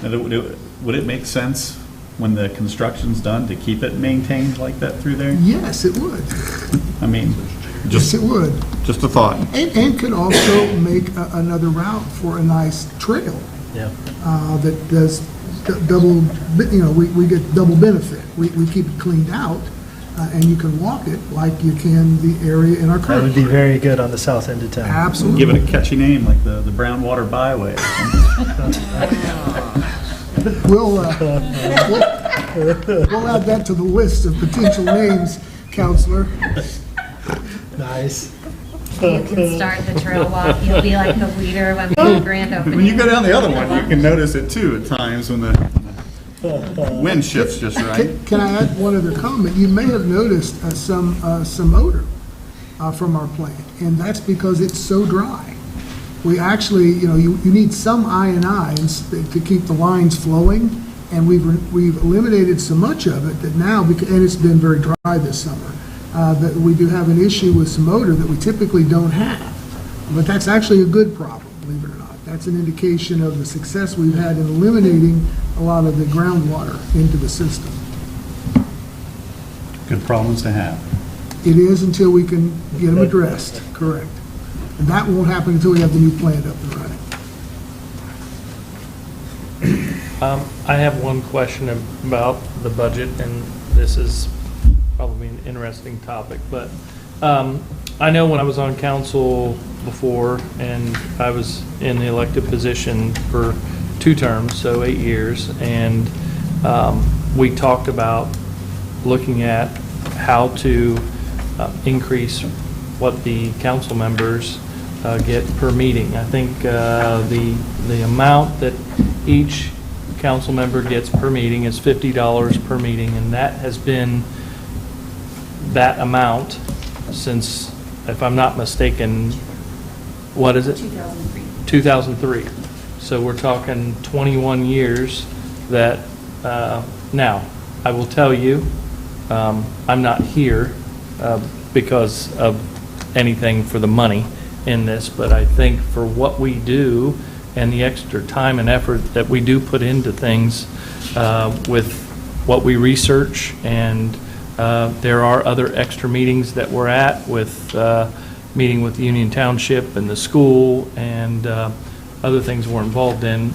Now, would it make sense when the construction's done to keep it maintained like that through there? Yes, it would. I mean, Yes, just, it would. just a thought. And could also make another route for a nice trail Yeah. that does double, we get double benefit. We keep it cleaned out, and you can walk it like you can the area in our That current. would be very good on the south end of town. Absolutely. Give it a catchy name like the Brown Water Byway or something. We'll add that to the list of potential names, Counselor. Nice. You can start the trail walk, you'll be like the leader when we do the grand opening. When you go down the other one, you can notice it too at times when the wind shifts just right. Can I add one other comment? You may have noticed some odor from our plant, and that's because it's so dry. We actually, you need some I&Is to keep the lines flowing, and we've eliminated so much of it that now, and it's been very dry this summer, that we do have an issue with some odor that we typically don't have. But that's actually a good problem, believe it or not. That's an indication of the success we've had in eliminating a lot of the groundwater into the system. Good problems to have. It is until we can get them addressed, correct. And that won't happen until we have the new plant up and running. I have one question about the budget, and this is probably an interesting topic, but I know when I was on council before, and I was in the elected position for 2 terms, so 8 years, and we talked about looking at how to increase what the council members get per meeting. I think the amount that each council member gets per meeting is $50 per meeting, and that has been that amount since, if I'm not mistaken, what is it? 2003. 2003. So we're talking 21 years that, now, I will tell you, I'm not here because of anything for the money in this, but I think for what we do and the extra time and effort that we do put into things with what we research, and there are other extra meetings that we're at with meeting with Union Township and the school and other things we're involved in.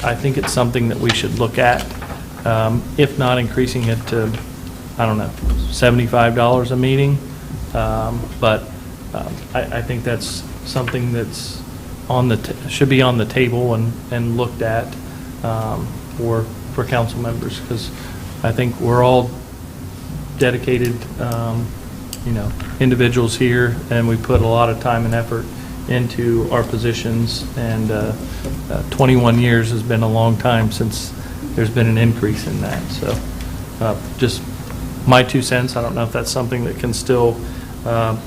I think it's something that we should look at, if not increasing it to, I don't know, $75 a meeting. But I think that's something that's should be on the table and looked at for council members, because I think we're all dedicated, individuals here, and we put a lot of time and effort into our positions, and 21 years has been a long time since there's been an increase in that. So just my 2 cents. I don't know if that's something that can still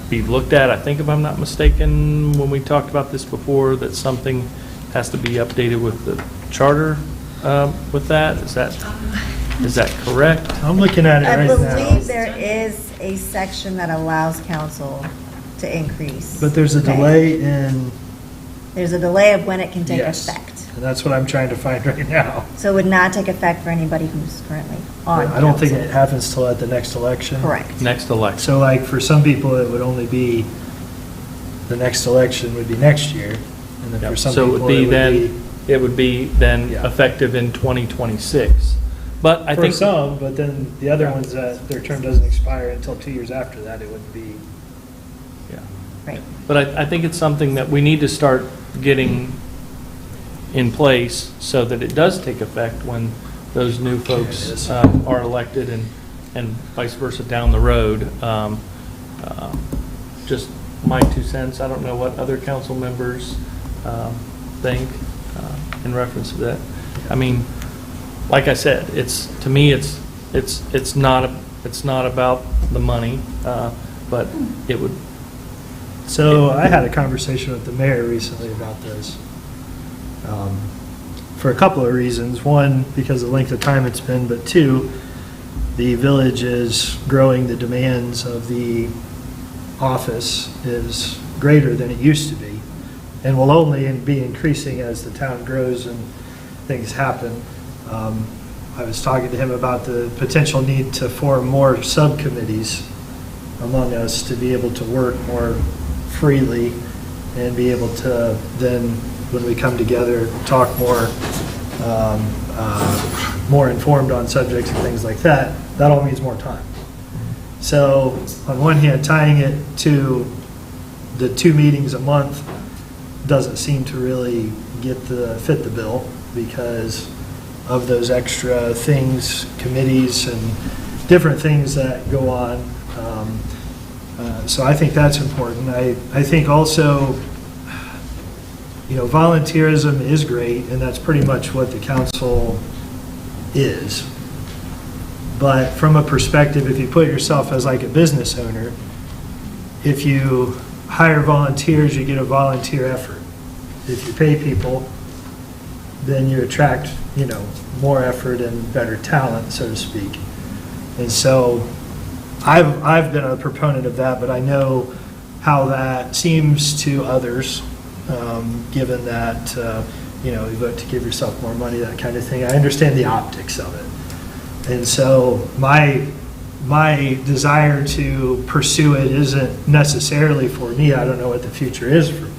be looked at. I think, if I'm not mistaken, when we talked about this before, that something has to be updated with the charter with that. Is that correct? I'm looking at it I right now. believe there is a section that allows council to increase. But there's a pay. delay in, There's a delay of when it can take Yes. effect. and that's what I'm trying to find right now. So it would not take effect for anybody who's currently on I don't think council. it happens till at the next election. Correct. Next election. So like, for some people, it would only be, the next election would be next year, and then for some So people, it would be then Yeah. effective in 2026. But I for think. some, but then the other Yeah. ones that their term doesn't expire until 2 years after that, it wouldn't be. Yeah. Right. But I think it's something that we need to start getting in place so that it does take effect when those new folks are elected, and vice versa down the road. Just my 2 cents. I don't know what other council members think in reference to that. I mean, like I said, to me, it's not about the money, but it would. So I had a conversation with the mayor recently about this, for a couple of reasons. One, because of the length of time it's been, but two, the village is growing. The demands of the office is greater than it used to be, and will only be increasing as the town grows and things happen. I was talking to him about the potential need to form more subcommittees among us to be able to work more freely and be able to then, when we come together, talk more informed on subjects and things like that. That all means more time. So on one hand, tying it to the 2 meetings a month doesn't seem to really fit the bill, because of those extra things, committees and different things that go on. So I think that's important. I think also, volunteerism is great, and that's pretty much what the council is. But from a perspective, if you put yourself as like a business owner, if you hire volunteers, you get a volunteer effort. If you pay people, then you attract, more effort and better talent, so to speak. And so I've been a proponent of that, but I know how that seems to others, given that, you vote to give yourself more money, that kind of thing. I understand the optics of it. And so my desire to pursue it isn't necessarily for me. I don't know what the future is for me.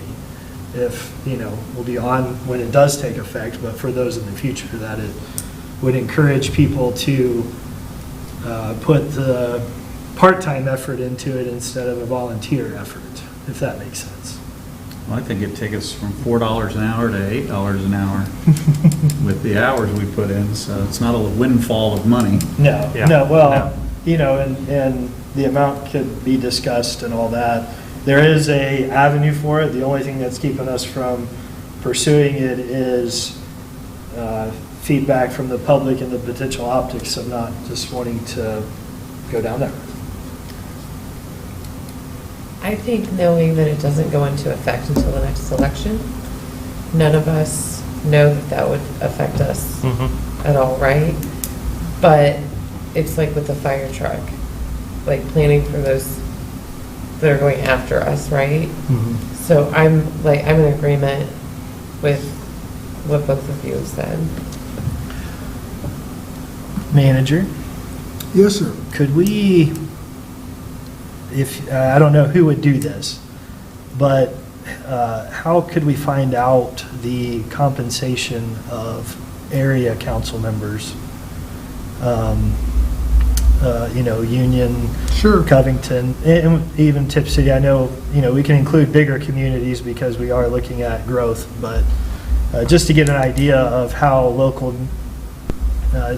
If, we'll be on when it does take effect, but for those in the future, that it would encourage people to put the part-time effort into it instead of a volunteer effort, if that makes sense. Well, I think it'd take us from $4 an hour to $8 an hour with the hours we put in, so it's not a windfall of money. No, Yeah. no, well, and the amount could be discussed and all that. There is a avenue for it. The only thing that's keeping us from pursuing it is feedback from the public and the potential optics of not just wanting to go down that road. I think knowing that it doesn't go into effect until the next election, none of us know that would affect us at all, right? But it's like with the fire truck, like planning for that are going after us, right? Mhm. So I'm in agreement with what both of you have said. Manager, Yes, sir. could we, if, I don't know who would do this, but how could we find out the compensation of area council members? Union, Sure. Covington, and even Tip City. I know, we can include bigger communities because we are looking at growth, but just to get an idea of how local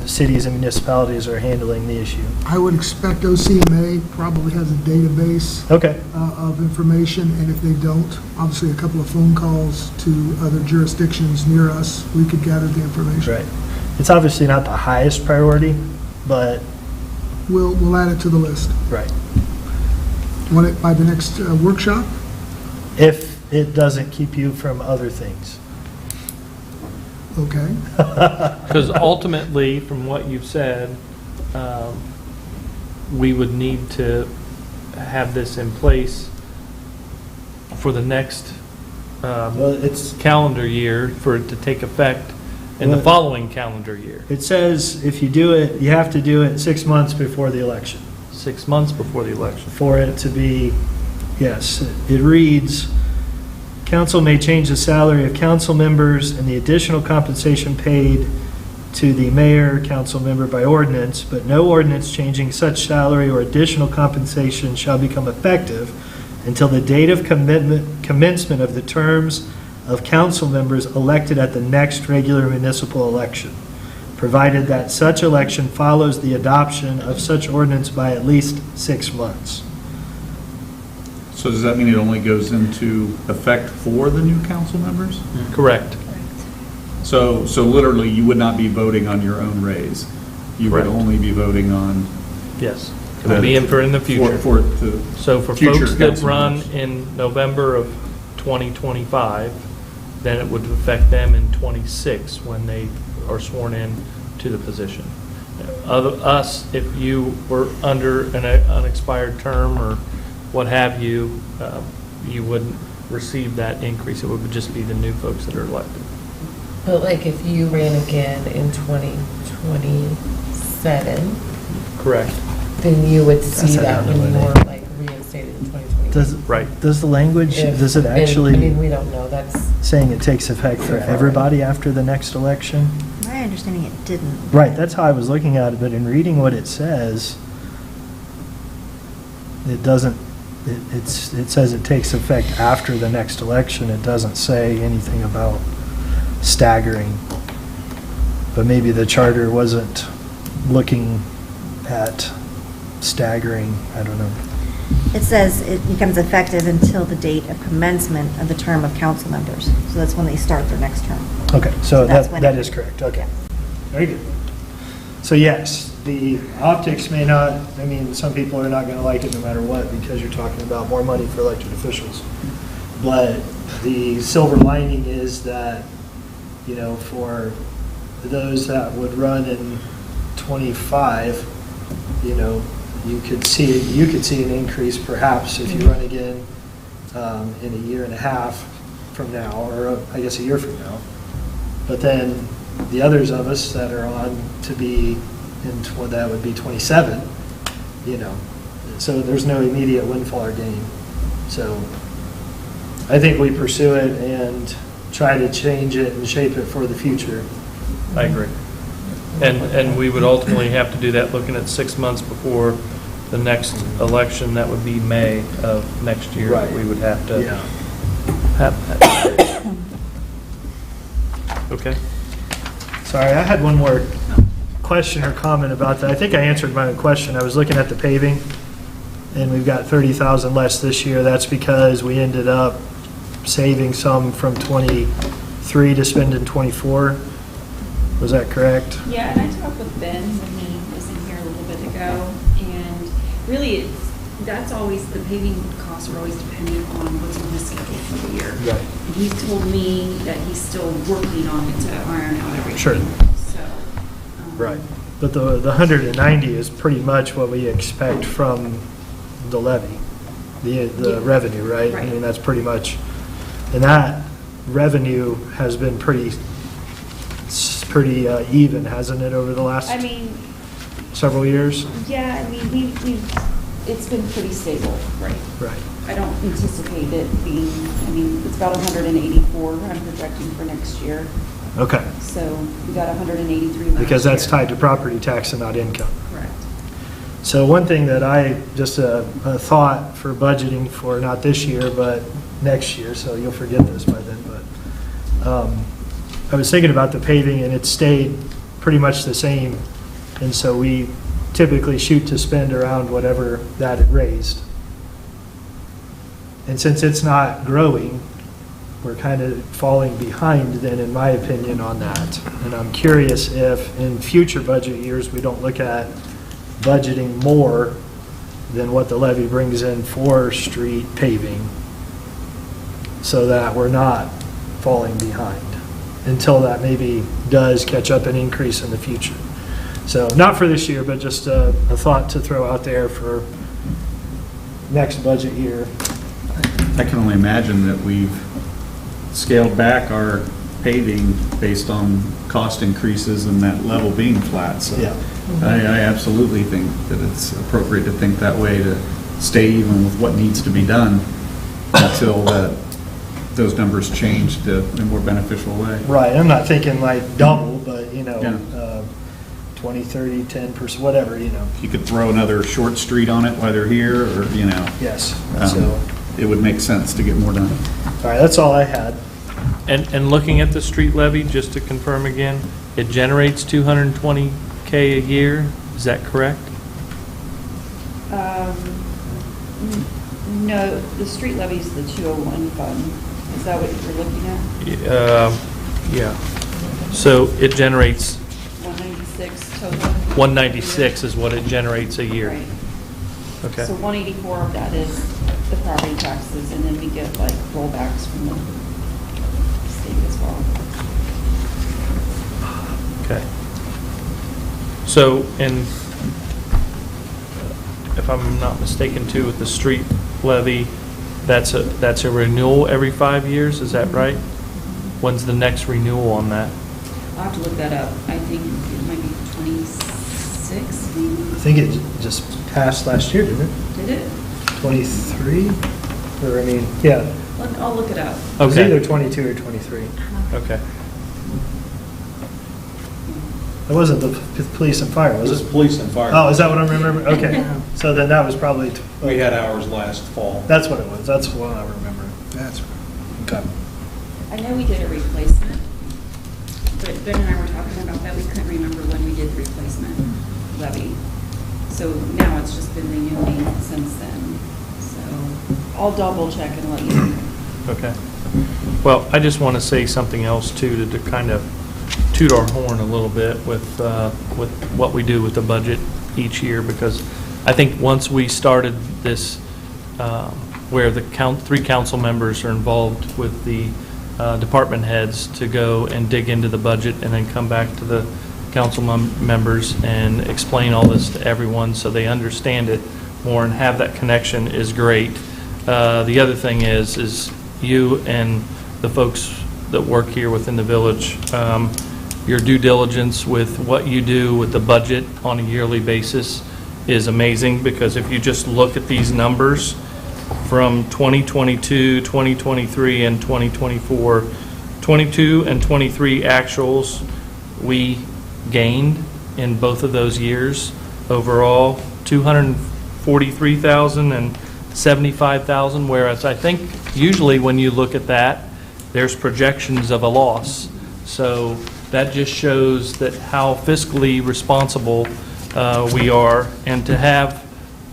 cities and municipalities are handling the issue. I would expect OCMA probably has a database Okay. of information, and if they don't, obviously a couple of phone calls to other jurisdictions near us, we could gather the information. Right. It's obviously not the highest priority, but, We'll add it to the list. right. Want it by the next workshop? If it doesn't keep you from other things. Okay. Because ultimately, from what you've said, we would need to have this in place for the next Well, calendar year for it to take effect in the Well- following calendar year, it says if you do it, you have to do it 6 months before the election. 6 months before the election. For it to be, yes, it reads, council may change the salary of council members and the additional compensation paid to the mayor, council member by ordinance, but no ordinance changing such salary or additional compensation shall become effective until the date of commencement of the terms of council members elected at the next regular municipal election, provided that such election follows the adoption of such ordinance by at least 6 months. So does that mean it only goes into effect for the new council members? Correct. So literally, you would not be voting on your own raise? You would Correct. only be voting on? Yes. It will be in the future. For the So for future folks that council run members. in November of 2025, then it would affect them in '26 when they are sworn in to the position. Us, if you were under an unexpired term or what have you, you wouldn't receive that increase. It would just be the new folks that are elected. But like if you ran again in 2027, Correct. then you would see That's that when you another were like reinstated in 2020. Does, Right. does the language, If- does it and, I actually mean, we don't know, that's, saying it takes effect for everybody after the next election? My understanding it didn't. Right, that's how I was looking at it, but in reading what it says, it doesn't, it says it takes effect after the next election. It doesn't say anything about staggering. But maybe the charter wasn't looking at staggering, I don't know. It says it becomes effective until the date of commencement of the term of council members. So that's when they start their next term. Okay, so That's that, when that it- is correct, okay. Very good. So yes, the optics may not, I mean, some people are not gonna like it no matter what, because you're talking about more money for elected officials. But the silver lining is that, for those that would run in '25, you could see an increase perhaps if you run again in a year and a half from now, or I guess a year from now. But then the others of us that are on to be that would be 27, so there's no immediate windfall or gain. So I think we pursue it and try to change it and shape it for the future. I agree. And we would ultimately have to do that looking at 6 months before the next election. That would be May of next year. Right. We would have to Yeah. have that. Okay. Sorry, I had one more question or comment about that. I think I answered my own question. I was looking at the paving, and we've got 30,000 less this year. That's because we ended up saving some from '23 to spend in '24. Was that correct? Yeah, and I talked with Ben when he was in here a little bit ago, and really, that's always, the paving costs are always dependent on what's on his schedule for the year. Right. And he told me that he's still working on it to iron out everything. Sure. So. Right. But the 190 is pretty much what we expect from the levy. the Yeah. revenue, right? I Right. mean, that's pretty much, and that revenue has been pretty even, hasn't it, over the last I mean, several years? yeah, I mean, it's been pretty stable, right? Right. I don't anticipate it being, I mean, it's about 184 I'm projecting for next year. Okay, So we got 183 last because that's year. tied to property tax and not income. Correct. So one thing that just a thought for budgeting for, not this year, but next year, so you'll forget this by then, but I was thinking about the paving, and it stayed pretty much the same, and so we typically shoot to spend around whatever that it raised. And since it's not growing, we're kind of falling behind then, in my opinion, on that. And I'm curious if in future budget years, we don't look at budgeting more than what the levy brings in for street paving, so that we're not falling behind until that maybe does catch up and increase in the future. So not for this year, but just a thought to throw out there for next budget year. I can only imagine that we've scaled back our paving based on cost increases and that level being flat, so. Yeah. I absolutely think that it's appropriate to think that way, to stay even with what needs to be done until those numbers change in a more beneficial way. Right, I'm not thinking like double, but, Yeah. 20, 30, 10%, whatever, You could throw another short street on it while they're here, or, yes. Um, So, it would make sense to get more done. all right, that's all I had. And looking at the street levy, just to confirm again, it generates 220K a year, is that correct? No, the street levy's the 201 fund. Is that what you're looking at? Yeah. So it generates, 196 total? 196 is what it generates a year. Right. Okay. So 184 of that is the property taxes, and then we get like rollbacks from the state as well. Okay. So, and if I'm not mistaken too, with the street levy, that's a renewal every 5 years, is that right? When's the next renewal on that? I'll have to look that up. I think it might be 26, maybe? I think it just passed last year, didn't it? Did it? 23? Or, I mean, yeah, I'll look it up. it was Okay. either 22 or 23. Okay. It wasn't the police and fire, was This it? is police and fire. Oh, is that what I'm remembering? Okay, so then that was probably. We had ours last fall. That's what it was, that's what I remember. That's Okay. I know we did a replacement, but Ben and I were talking about that. We couldn't remember when we did the replacement levy. So now it's just been renewing since then. So I'll double check and let you know. Okay. Well, I just want to say something else too, to kind of toot our horn a little bit with what we do with the budget each year, because I think once we started this, where the three council members are involved with the department heads to go and dig into the budget and then come back to the council members and explain all this to everyone so they understand it more and have that connection is great. The other thing is you and the folks that work here within the village, your due diligence with what you do with the budget on a yearly basis is amazing, because if you just look at these numbers from 2022, 2023, and 2024, 22 and 23 actuals, we gained in both of those years overall 243,000 and 75,000, whereas I think usually when you look at that, there's projections of a loss. So that just shows that how fiscally responsible we are, and to have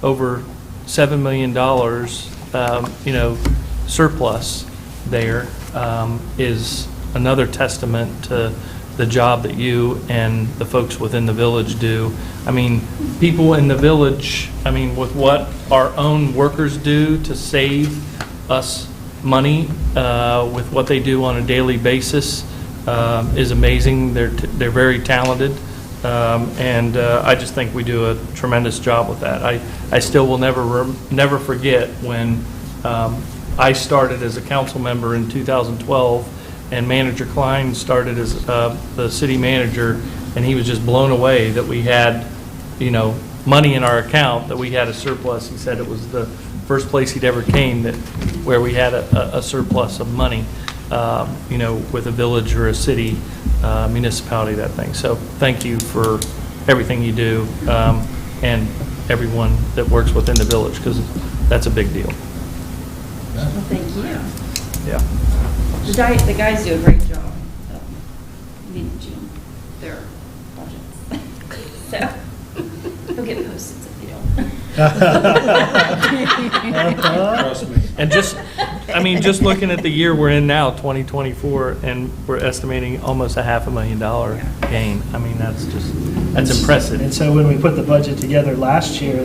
over $7 million, surplus there is another testament to the job that you and the folks within the village do. I mean, people in the village, with what our own workers do to save us money, with what they do on a daily basis, is amazing. They're very talented. And I just think we do a tremendous job with that. I still will never forget when I started as a council member in 2012, and Manager Klein started as the city manager, and he was just blown away that we had, money in our account, that we had a surplus. He said it was the first place he'd ever came where we had a surplus of money, with a village or a city, municipality, that thing. So thank you for everything you do, and everyone that works within the village, because that's a big deal. Well, thank you. Yeah. The guys do a great job managing their budgets. So, they'll get Post-its if they don't. Trust me. And just looking at the year we're in now, 2024, and we're estimating almost a $500,000 gain. I mean, that's impressive. And so when we put the budget together last year,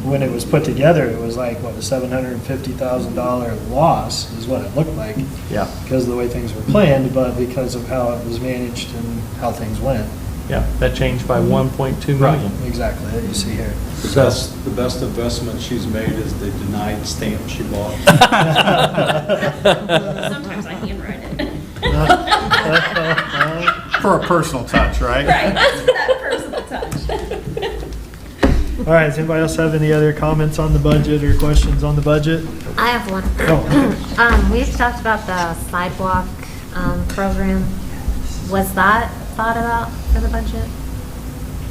when it was put together, it was like, what, a $750,000 loss is what it looked like. Yeah. Because of the way things were planned, but because of how it was managed and how things went. Yeah, that changed by 1.2 million. Exactly, that you see here. The best investment she's made is the denied stamp she bought. Sometimes I handwrite it. For a personal touch, right? Right, that's that personal touch. All right, does anybody else have any other comments on the budget or questions on the budget? I have one. Oh, We've talked about the sidewalk, program. Was that thought about for the budget?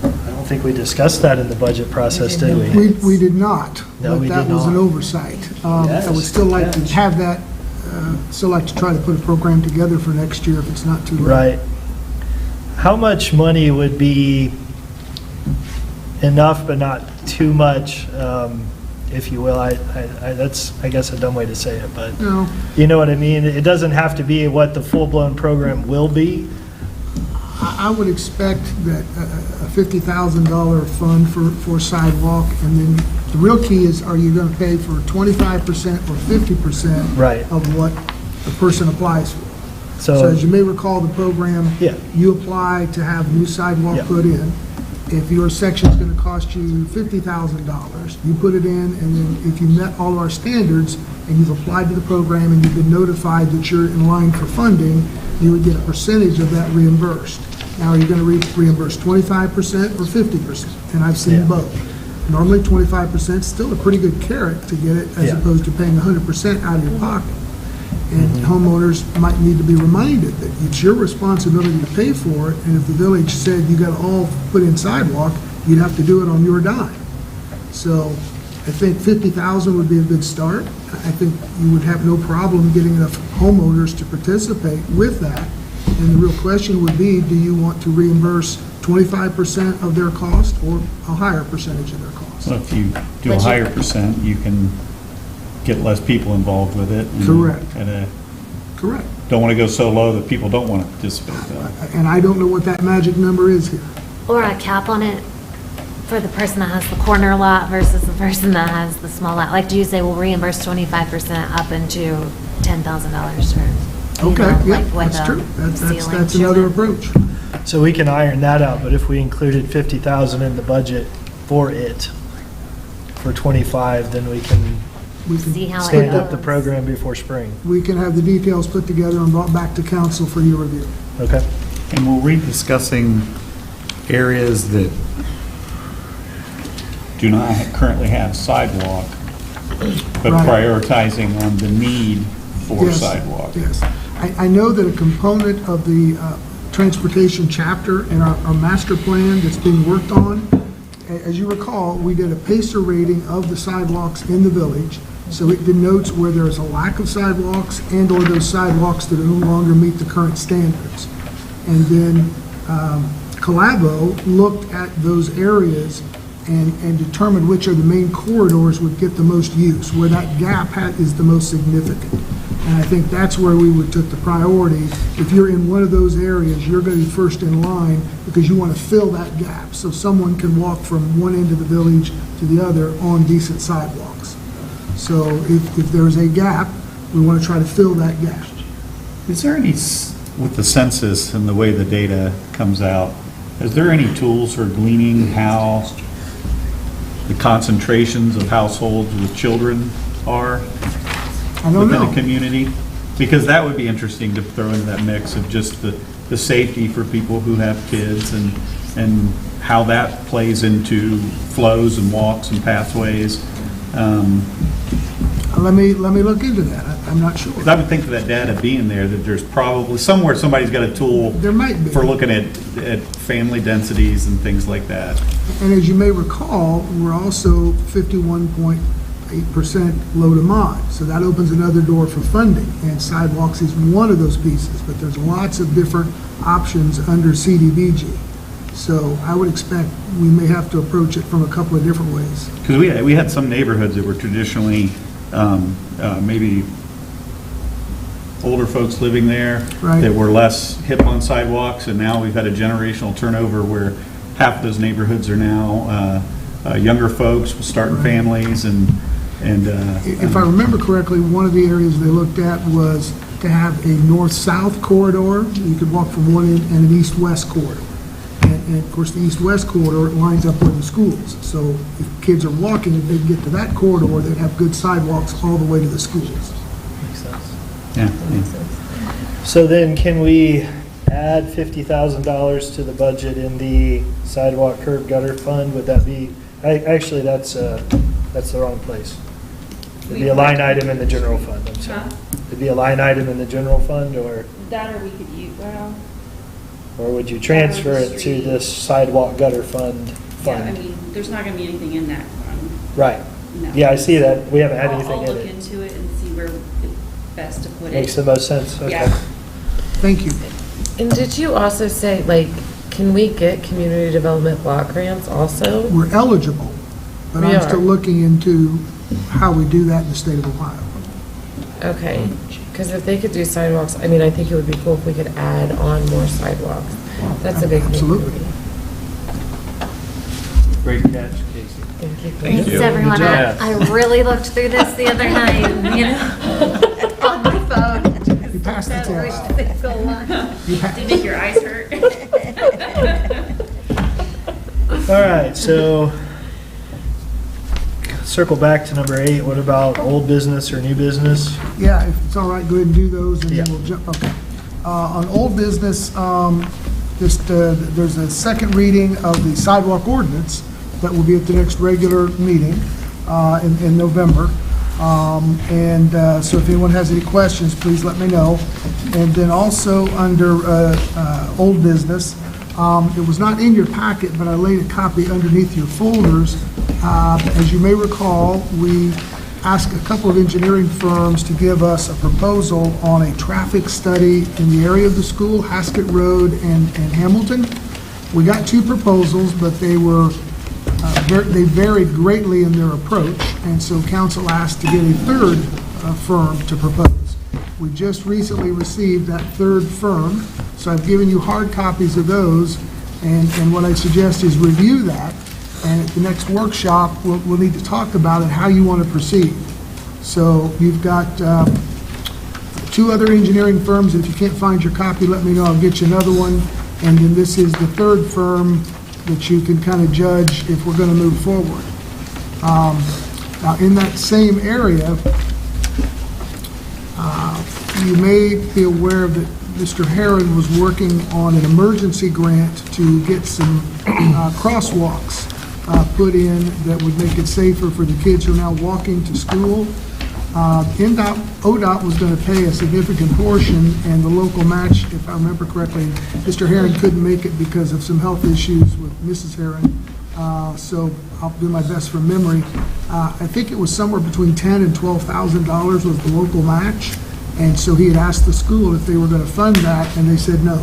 I don't think we discussed that in the budget process, did we? We did not, No, but we that did was an not. oversight. I would still like to Yes. have that, still like to try to put a program together for next year if it's not too late. Right. How much money would be enough but not too much, if you will? That's, I guess, a dumb way to say it, but No, you know what I mean? It doesn't have to be what the full-blown program will be. I would expect that a $50,000 fund for sidewalk, and then the real key is, are you gonna pay for 25% or 50% Right. of what the person applies for? So So, as you may recall, the program, yeah, you apply to have new sidewalk Yeah. put in. If your section's gonna cost you $50,000, you put it in, and then if you met all our standards, and you've applied to the program, and you've been notified that you're in line for funding, you would get a percentage of that reimbursed. Now, are you gonna reimburse 25% or 50%? And I've seen Yeah. both. Normally, 25% is still a pretty good carrot to get it, as Yeah. opposed to paying 100% out of your pocket. And Mhm. homeowners might need to be reminded that it's your responsibility to pay for it, and if the village said you gotta all put in sidewalk, you'd have to do it on your dime. So I think 50,000 would be a good start. I think you would have no problem getting enough homeowners to participate with that. And the real question would be, do you want to reimburse 25% of their cost or a higher percentage of their cost? So if you do a higher percent, you can get less people involved with it. and- Correct. And Correct. don't want to go so low that people don't want to participate, though. And I don't know what that magic number is here. Or a cap on it for the person that has the corner lot versus the person that has the small lot? Like, do you say we'll reimburse 25% up into $10,000 or? you Okay, know, yeah, like with that's a true. That's ceiling to another it? approach. so we can iron that out, but if we included 50,000 in the budget for it, for 25, then we can We can See how it stand up the goes. program before spring. We can have the details put together and brought back to council for your review. Okay? And we'll be discussing areas that do not currently have sidewalk, but Right. prioritizing on the need for Yes, sidewalk. Yes. I know that a component of the transportation chapter in our master plan that's being worked on, as you recall, we did a PACER rating of the sidewalks in the village. So it denotes where there's a lack of sidewalks and/or those sidewalks that no longer meet the current standards. And then Collabo looked at those areas and determined which are the main corridors would get the most use, where that gap is the most significant. And I think that's where we would took the priority. If you're in one of those areas, you're gonna be first in line because you wanna fill that gap, so someone can walk from one end of the village to the other on decent sidewalks. So if there's a gap, we wanna try to fill that gap. Is there any, with the census and the way the data comes out, Is there any tools for gleaning how the concentrations of households with children are I don't within know. a community? Because that would be interesting to throw into that mix of just the safety for people who have kids and how that plays into flows and walks and pathways. Let me look into that. I'm not sure. 'Cause I would think for that data being there, that there's probably somewhere somebody's got a tool There might be. for looking at family densities and things like that. And as you may recall, we're also 51.8% low to mod. So that opens another door for funding. And sidewalks is one of those pieces. But there's lots of different options under CDBG. So I would expect we may have to approach it from a couple of different ways. Because we had some neighborhoods that were traditionally maybe older folks living there Right. that were less hip on sidewalks, and now we've had a generational turnover where half of those neighborhoods are now younger folks starting Right. families and. If I remember correctly, one of the areas they looked at was to have a north-south corridor. You could walk from one end, and an east-west corridor. And of course, the east-west corridor lines up with the schools. So if kids are walking, if they can get to that corridor, they'd have good sidewalks all the way to the schools. Makes sense. Yeah, So then can we add $50,000 to the budget in the sidewalk curb gutter fund? Would that be, actually, that's the wrong place. It'd be a line item in the general fund, I'm sorry. Huh? It'd be a line item in the general fund, That or we could use, well, or would you transfer it to this sidewalk gutter fund? yeah, I mean, there's not gonna be anything in that fund, Right, no. yeah, I see that, we haven't had I'll anything in look it. into it and see where it's best to put it. Makes the most sense, okay. Yeah. Thank you. And did you also say, like, can we get community development block grants also? We're eligible, but We I'm are. still looking into how we do that in the state of Ohio. Okay, because if they could do sidewalks, I mean, I think it would be cool if we could add on more sidewalks. That's a big thing. Absolutely. Great catch, Casey. Thank you. Thanks, you. everyone. Good I job. I really looked through this the other night, you know, on my phone. You passed the That test. wish they'd go on. You pa- Did make your eyes hurt? All right, so circle back to number 8. What about old business or new business? Yeah, if it's all right, go ahead and do those, and then Yeah. we'll jump, okay. On old business, there's a second reading of the sidewalk ordinance that will be at the next regular meeting in November. So if anyone has any questions, please let me know. And then also under old business, it was not in your packet, but I laid a copy underneath your folders. As you may recall, we asked a couple of engineering firms to give us a proposal on a traffic study in the area of the school, Haskett Road and Hamilton. We got 2 proposals, but they were, they varied greatly in their approach, and so council asked to get a third firm to propose. We just recently received that third firm, so I've given you hard copies of those, and what I suggest is review that, and at the next workshop, we'll need to talk about it, how you want to proceed. So you've got 2 other engineering firms. If you can't find your copy, let me know, I'll get you another one. And then this is the third firm that you can kind of judge if we're going to move forward. Now, in that same area, you may be aware that Mr. Herron was working on an emergency grant to get some crosswalks put in that would make it safer for the kids who are now walking to school. ODOT was going to pay a significant portion, and the local match, if I remember correctly, Mr. Herron couldn't make it because of some health issues with Mrs. Herron. So I'll do my best from memory. I think it was somewhere between $10,000 and $12,000 was the local match. And so he had asked the school if they were going to fund that, and they said no.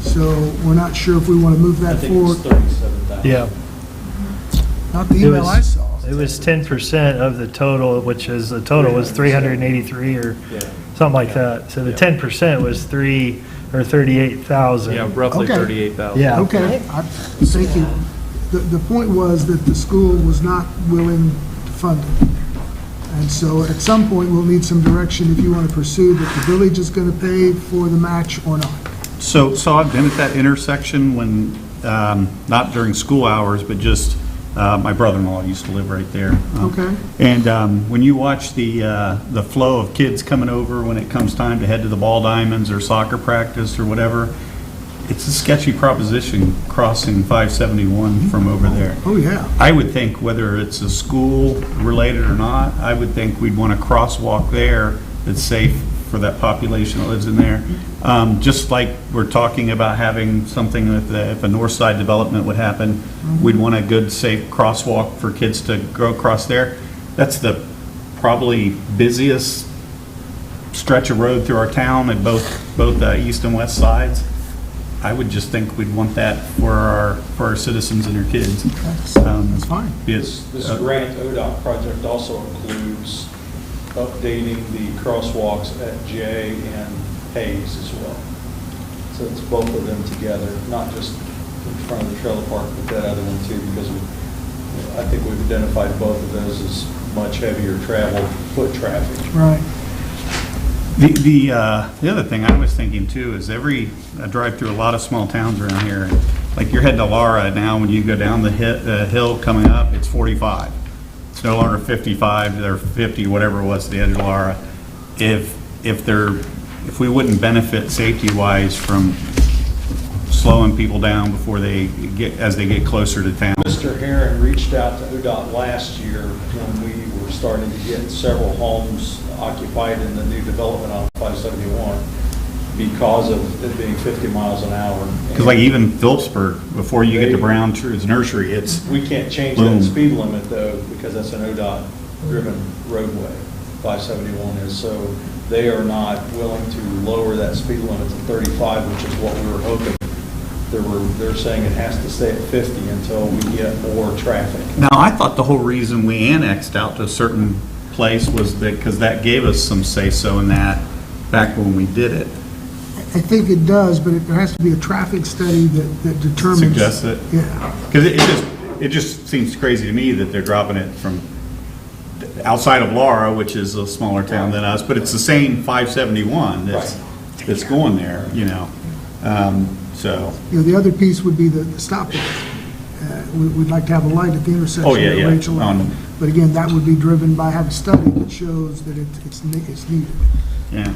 So we're not sure if we want to move I that think it was forward. 37,000. Yeah. Not the It email I was- saw. It was 10% of the total, which is, the total was 383 or Yeah. something like that. So the Yeah. 10% was 38,000. Yeah, roughly Okay. 38,000. Yeah. Okay, thank you. The point was that the school was not willing to fund it. And so at some point, we'll need some direction if you want to pursue that the village is going to pay for the match or not. So I've been at that intersection when not during school hours, but just, my brother-in-law used to live right there. Okay. And when you watch the flow of kids coming over when it comes time to head to the ball diamonds or soccer practice or whatever, it's a sketchy proposition crossing 571 from over there. Oh, yeah. I would think whether it's a school related or not, I would think we'd want a crosswalk there that's safe for that population that lives in there. Just like we're talking about having something with if a north side development would happen, we'd want a good, safe crosswalk for kids to go across there. That's the probably busiest stretch of road through our town at both east and west sides. I would just think we'd want that for our citizens and their kids. That's fine. This grant ODOT project also includes updating the crosswalks at J and Hayes as well. So it's both of them together, not just in front of the trailer park, but that other one too, because I think we've identified both of those as much heavier travel, foot traffic. Right. The other thing I was thinking too is I drive through a lot of small towns around here. And like you're heading to Lara now, when you go down the hill coming up, it's 45. It's no longer 55 or 50, whatever it was at the edge of Lara. If we wouldn't benefit safety-wise from slowing people down before as they get closer to town. Mr. Herron reached out to ODOT last year when we were starting to get several homes occupied in the new development on 571 because of it being 50 miles an hour. Because like even Phillipsburg, before you get to Brown Trude's Nursery, it's We can't change boom. that speed limit though, because that's an ODOT-driven roadway, 571 is. So they are not willing to lower that speed limit to 35, which is what we were hoping. They're saying it has to stay at 50 until we get more traffic. Now, I thought the whole reason we annexed out to a certain place was because that gave us some say-so in that back when we did it. I think it does, but there has to be a traffic study that determines. Suggests it? Yeah. Because it just seems crazy to me that they're dropping it from outside of Lara, which is a smaller town than us, but it's the same 571 that's going there, you know. So. You know, the other piece would be the stoppage. We'd like to have a light at the intersection Oh, yeah, of yeah. Rachel Lane. But again, that would be driven by have a study that shows that it's needed. Yeah.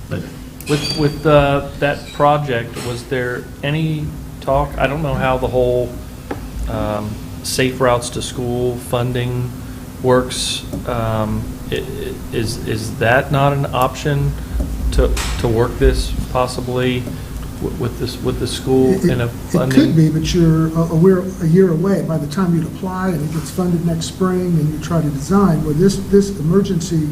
But With that project, was there any talk, I don't know how the whole safe routes to school funding works. Is that not an option to work this possibly with the school in a funding? It could be, but we're a year away. By the time you'd apply and it gets funded next spring and you try to design, where this emergency,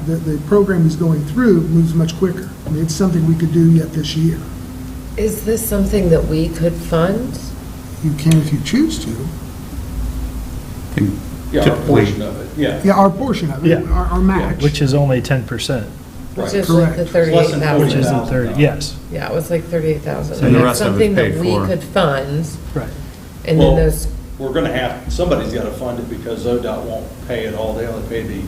the program is going through moves much quicker. I mean, it's something we could do yet this year. Is this something that we could fund? You can if you choose to. Yeah, our portion of it, yeah. Yeah, our portion of it, Yeah. our match. Which is only 10%, Which Right. is like the Correct. Less than 38,000. which is the 40,000. 30, yes, Yeah, it was like 38,000. So And the that's rest of it's something that paid we for. could fund, right. and Well, then those, We're gonna have, somebody's gotta fund it because ODOT won't pay it all, they only pay the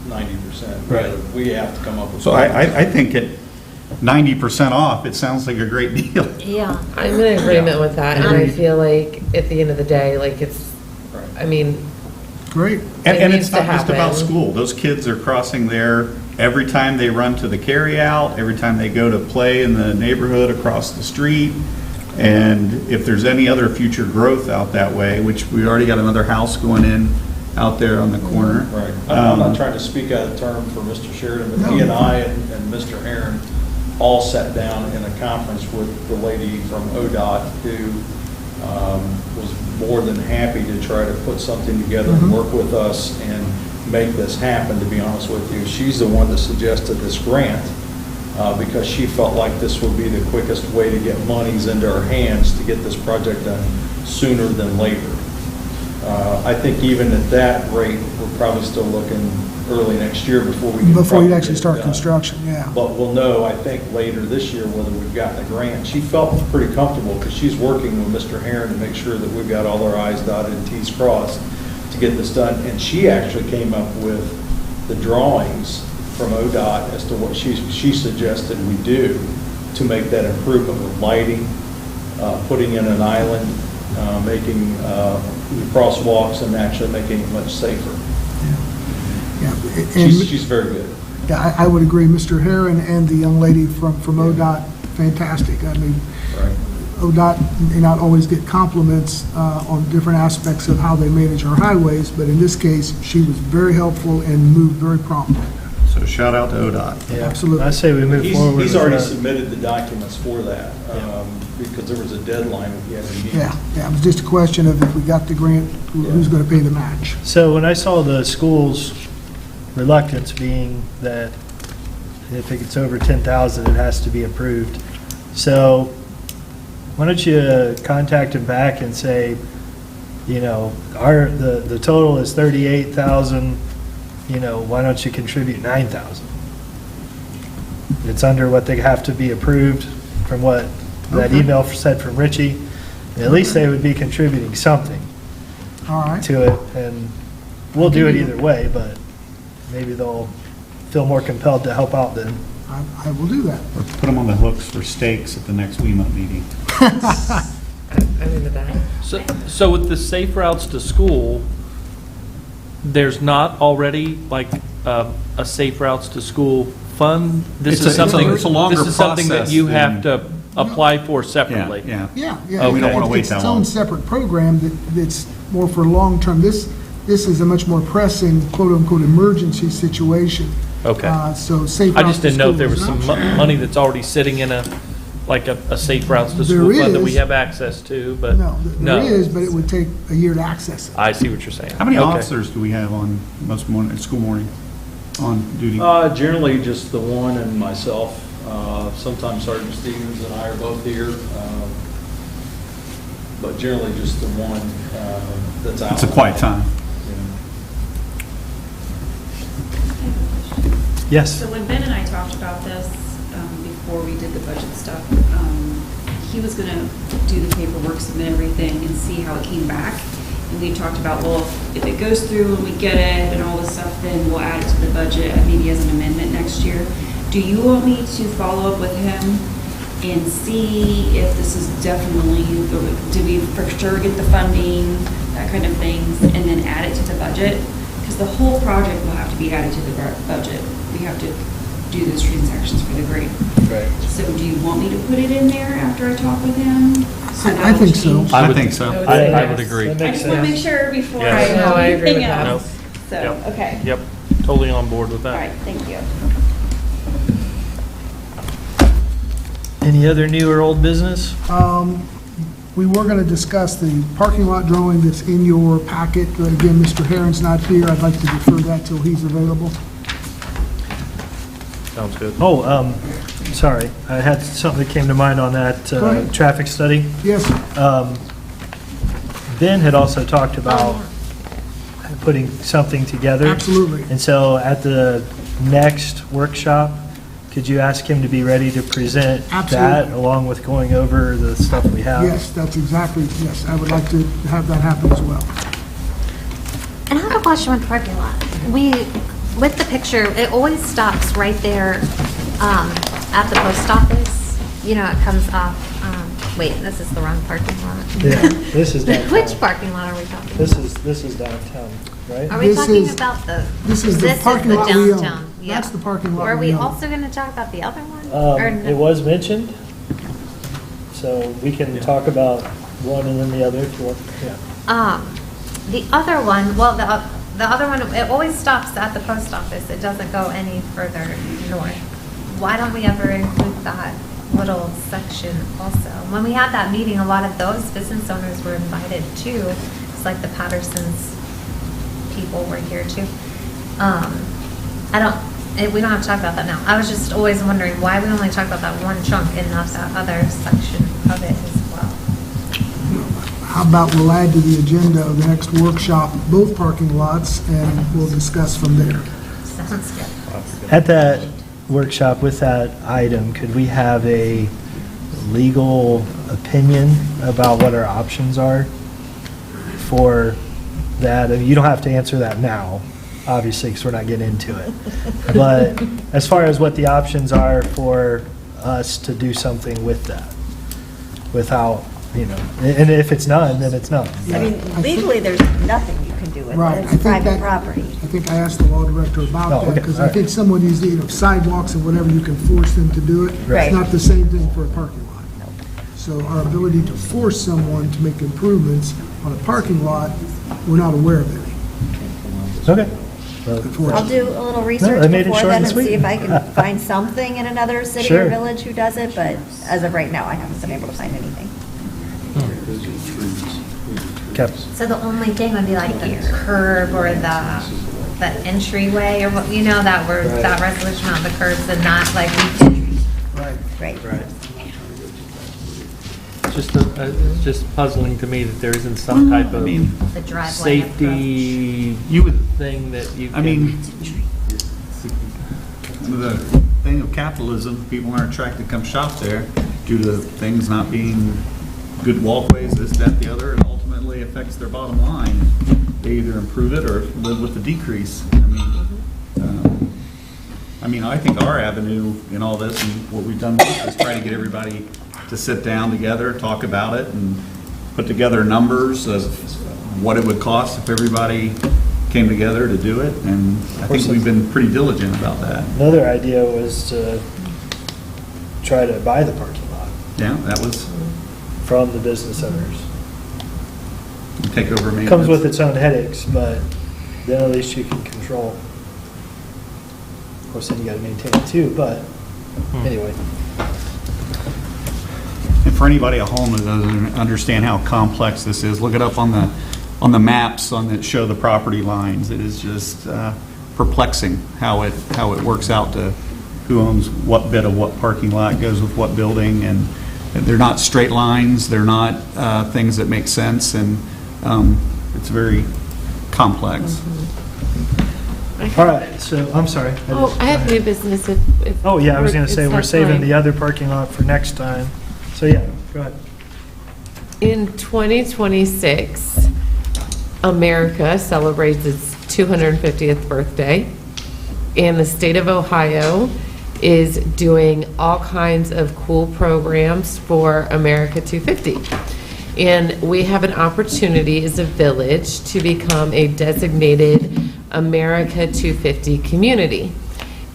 90%. Right. We have to come up with. So I think at 90% off, it sounds like a great deal. Yeah. I'm in agreement with that, and I Agreed. feel like at the end of the day, like it's, Right. I mean, Great. It And needs it's to not just about happen. school. Those kids are crossing there every time they run to the carryout, every time they go to play in the neighborhood across the street. And if there's any other future growth out that way, which we already got another house going in out there on the corner. Right. I'm not trying to speak out of turn for Mr. Sheridan, but he and I and Mr. Herron all sat down in a conference with the lady from ODOT who was more than happy to try to put something together and work with us and make this happen, to be honest with you. She's the one that suggested this grant because she felt like this would be the quickest way to get monies into our hands to get this project done sooner than later. I think even at that rate, we're probably still looking early next year before we can Before probably you get actually it start done. construction, yeah. But we'll know, I think, later this year whether we've gotten a grant. She felt pretty comfortable because she's working with Mr. Herron to make sure that we've got all our i's dotted and t's crossed to get this done. And she actually came up with the drawings from ODOT as to what she suggested we do to make that improvement with lighting, putting in an island, making crosswalks and actually making it much safer. Yeah, and, She's very good. yeah, I would agree, Mr. Herron and the young lady from ODOT, fantastic. I mean, Right. ODOT may not always get compliments on different aspects of how they manage our highways, but in this case, she was very helpful and moved very promptly. So shout out to ODOT. Yeah. Absolutely. I say we move forward. He's with already that. submitted the documents for that, because there was a deadline that he had to meet. Yeah, it was just a question of if we got the grant, who's going to pay the match? So when I saw the school's reluctance being that if it gets over 10,000, it has to be approved. So why don't you contact him back and say, you know, the total is 38,000, you know, why don't you contribute 9,000? It's under what they have to be approved from what that Okay. email said from Richie. At least they would be contributing something All right, to it, and we'll do it either way, but maybe they'll feel more compelled to help out then. I will do that. Or put them on the hooks for steaks at the next WEMA meeting. I'm in the back. So with the safe routes to school, there's not already like a safe routes to school fund? This is something. It's a longer This is something that process you have than- to apply for separately. Yeah. Yeah. We don't wanna wait It's that its long. own separate program that's more for long-term. This is a much more pressing, quote-unquote, emergency situation. Okay. So safe I routes just to didn't know if school there was is an some option. money that's already sitting in a safe routes to There school fund that we is. have access to, but No, no. there is, but it would take a year to access it. I see what you're saying. How many Okay. officers do we have on most morning, school morning, on duty? Generally, just the one and myself. Sometimes Sergeant Stevens and I are both here, but generally just the one that's out. It's a quiet time. Yes? So when Ben and I talked about this, before we did the budget stuff, he was gonna do the paperwork, submit everything, and see how it came back. And we talked about, well, if it goes through and we get it and all this stuff, then we'll add it to the budget, maybe as an amendment next year. Do you want me to follow up with him and see if this is definitely, do we for sure get the funding, that kind of things, and then add it to the budget? Because the whole project will have to be added to the budget. We have to do those transactions for the grant. Right. So do you want me to put it in there after I talk with him? I that'll think so. change? I think so. I would agree. That I makes just want to make sense. sure before Yes. I No, know I agree anything with that. else. So, Yep. okay. Yep, totally on board with All that. right, thank you. Any other new or old business? We were going to discuss the parking lot drawing that's in your packet. But again, Mr. Herron's not here. I'd like to defer that till he's available. Sounds good. Oh, sorry, I had something that came to mind on that Go ahead. traffic study. Yes, Ben had also talked about putting something together. absolutely. And so at the next workshop, could you ask him to be ready to present that Absolutely. along with going over the stuff we have? Yes, that's exactly, yes, I would like to have that happen as well. And I have a question with parking lot. With the picture, it always stops right there, at the post office. You know, it comes off, wait, this is the wrong parking lot. Yeah, this is downtown. Which parking lot are we talking about? This is downtown, right? Are we This talking is- about the? This is the parking lot we own. downtown, yeah. That's the parking lot Or are we we own. also gonna talk about the other one? Or It no? was mentioned, so we can talk about one and then the other if you want. Yeah. The other one, well, the other one, it always stops at the post office. It doesn't go any further north. Why don't we ever include that little section also? When we had that meeting, a lot of those business owners were invited too. It's like the Pattersons people were here too. We don't have to talk about that now. I was just always wondering why we only talk about that one chunk and not that other section of it as well. How about we'll add to the agenda of the next workshop, both parking lots, and we'll discuss from there. Sounds good. At that workshop with that item, could we have a legal opinion about what our options are for that? And you don't have to answer that now, obviously, because we're not getting into it. But as far as what the options are for us to do something with that. without, and if it's none, then it's none. I mean, legally, there's nothing you can do with Right, it. I It's think private that- property. I think I asked the law director Oh, about that, okay, because all I right. think some of these, sidewalks and whatever, you can force them to do it. Right. It's not the same thing for a parking lot. So our ability to force someone to make improvements on a parking lot, we're not aware of any. Okay. Well, I'll Unfortunately. do a little I research made it before short then and and see sweet. if I can find something in another city Sure. or village who does it, but as of right now, I haven't been able to find anything. Okay. So the only thing would be like the curb or the entryway or what, that were, Right. that resolution on the curbs and not like, Right. It's just puzzling to me that there isn't some type I of mean, the driveway. approach. safety you would, thing that you can. I mean, the thing of capitalism, people aren't attracted to come shop there due to things not being good walkways, this, that, the other, and ultimately affects their bottom line. They either improve it or live with the decrease. I mean, I think our avenue in all this and what we've done is try to get everybody to sit down together, talk about it, and put together numbers of what it would cost if everybody came together to do it, and I think we've been pretty diligent about that. Another idea was to try to buy the parking lot Yeah, that was, from the business owners. take over maintenance. Comes with its own headaches, but then at least you can control. Of course, then you gotta maintain it too, but anyway. And for anybody at home that doesn't understand how complex this is, look it up on the maps that show the property lines. It is just perplexing how it works out to who owns what bit of what parking lot, goes with what building, and they're not straight lines, they're not things that make sense, and it's very complex. All right, so, I'm sorry. Oh, I have new business if. Oh, yeah, I was gonna it's say, we're not saving time. the other parking lot for next time. So, yeah, go ahead. In 2026, America celebrates its 250th birthday, and the state of Ohio is doing all kinds of cool programs for America 250. And we have an opportunity as a village to become a designated America 250 community.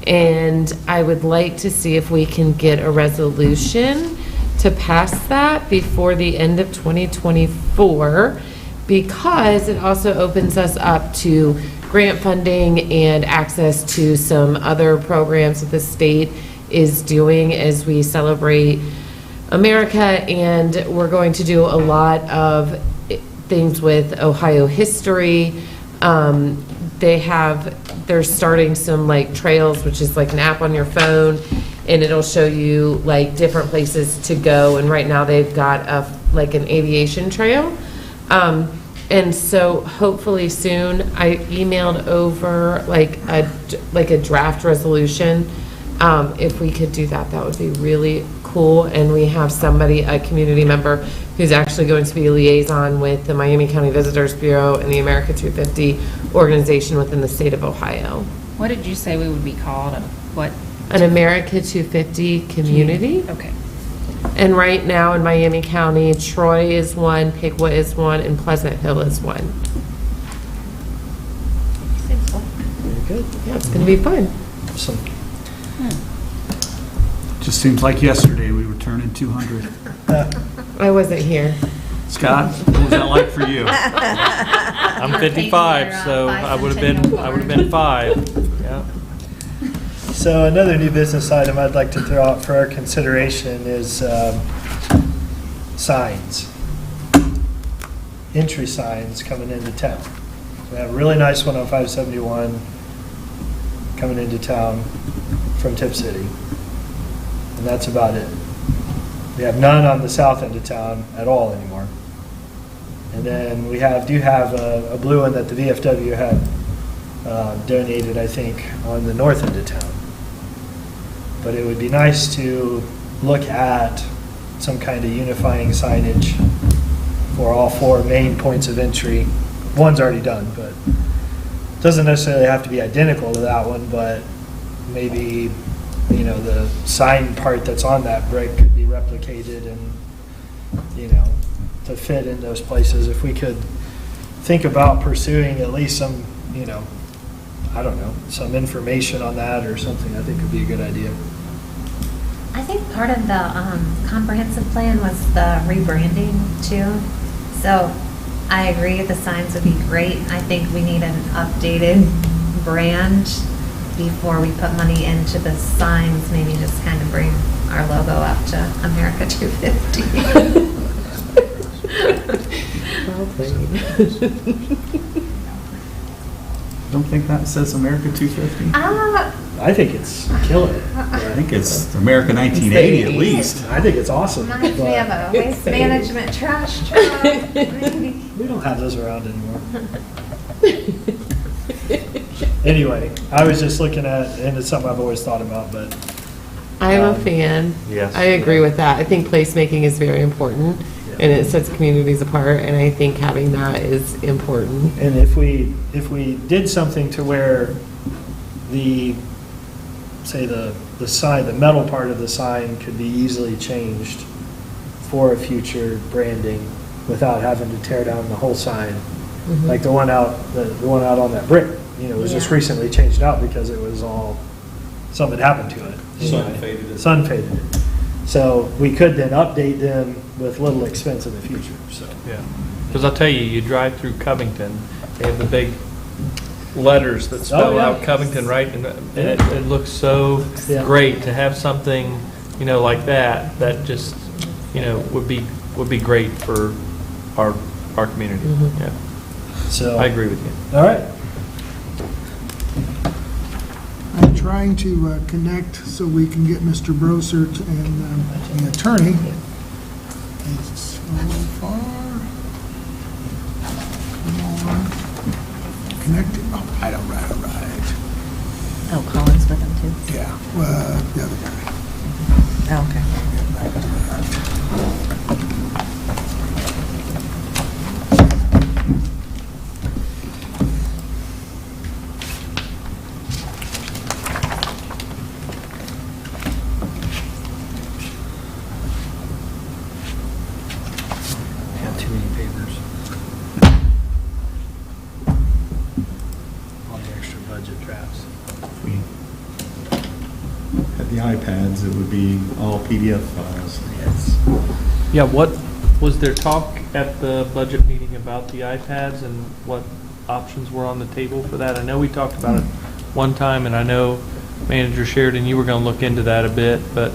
And I would like to see if we can get a resolution to pass that before the end of 2024, because it also opens us up to grant funding and access to some other programs that the state is doing as we celebrate America. And we're going to do a lot of things with Ohio history. They're starting some like trails, which is like an app on your phone, and it'll show you like different places to go. And right now they've got like an aviation trail. And so hopefully soon, I emailed over like a draft resolution. If we could do that, that would be really cool. And we have somebody, a community member, who's actually going to be a liaison with the Miami County Visitors Bureau and the America 250 organization within the state of Ohio. What did you say we would be called? What? An America 250 community. Okay. And right now in Miami County, Troy is one, Piqua is one, and Pleasant Hill is one. Very good. Yeah, it's gonna be fun. Awesome. Just seems like yesterday we were turning 200. I wasn't here. Scott, what was that like for you? I'm 55, so I would have been 5, yeah. So another new business item I'd like to throw out for our consideration is signs. Entry signs coming into town. We have a really nice one on 571 coming into town from Tip City. And that's about it. We have none on the south end of town at all anymore. And then we do have a blue one that the VFW had donated, I think, on the north end of town. But it would be nice to look at some kind of unifying signage for all 4 main points of entry. One's already done, but it doesn't necessarily have to be identical to that one, but maybe, the sign part that's on that brick could be replicated and you know, to fit in those places. If we could think about pursuing at least some, you know, I don't know, some information on that or something, I think would be a good idea. I think part of the comprehensive plan was the rebranding too. So I agree, the signs would be great. I think we need an updated brand before we put money into the signs, maybe just kind of bring our logo up to America 250. Don't think that says America 250? I think it's killing it. I think it's America 1980 at least. I think it's awesome. Reminds me of but a waste management trash truck. Maybe. We don't have those around anymore. Anyway, I was just looking at, and it's something I've always thought about, but I'm a fan. Yes. I agree with that. I think placemaking is very important, and it sets communities apart, and I think having that is important. and if we did something to where say the sign, the metal part of the sign could be easily changed for a future branding without having to tear down the whole sign, Mhm. like the one out on that brick, you know, was just Yeah. recently changed out because it was all, something had happened to it. Sun faded it. Sun faded it. So we could then update them with little expense in the future, so. Yeah, because I'll tell you, you drive through Covington, they have the big letters that spell yeah. out Covington, right? And it looks so Yeah. great to have something, you know, like that, that just, you know, would be great for our community. Mhm. Yeah, So, I agree with you. all right. I'm trying to connect so we can get Mr. Brossert and the attorney. It's so far. Come on. Connected. Oh, right. Oh, Colin's with them too? Yeah, the other guy. Oh, okay. Get back to that. Have too many papers. All the extra budget drafts. If we had the iPads, it would be all PDF files. Yes. Yeah, what, was there talk at the budget meeting about the iPads and what options were on the table for that? I know we talked about it one time, and I know Manager Sheridan, you were gonna look into that a bit, but,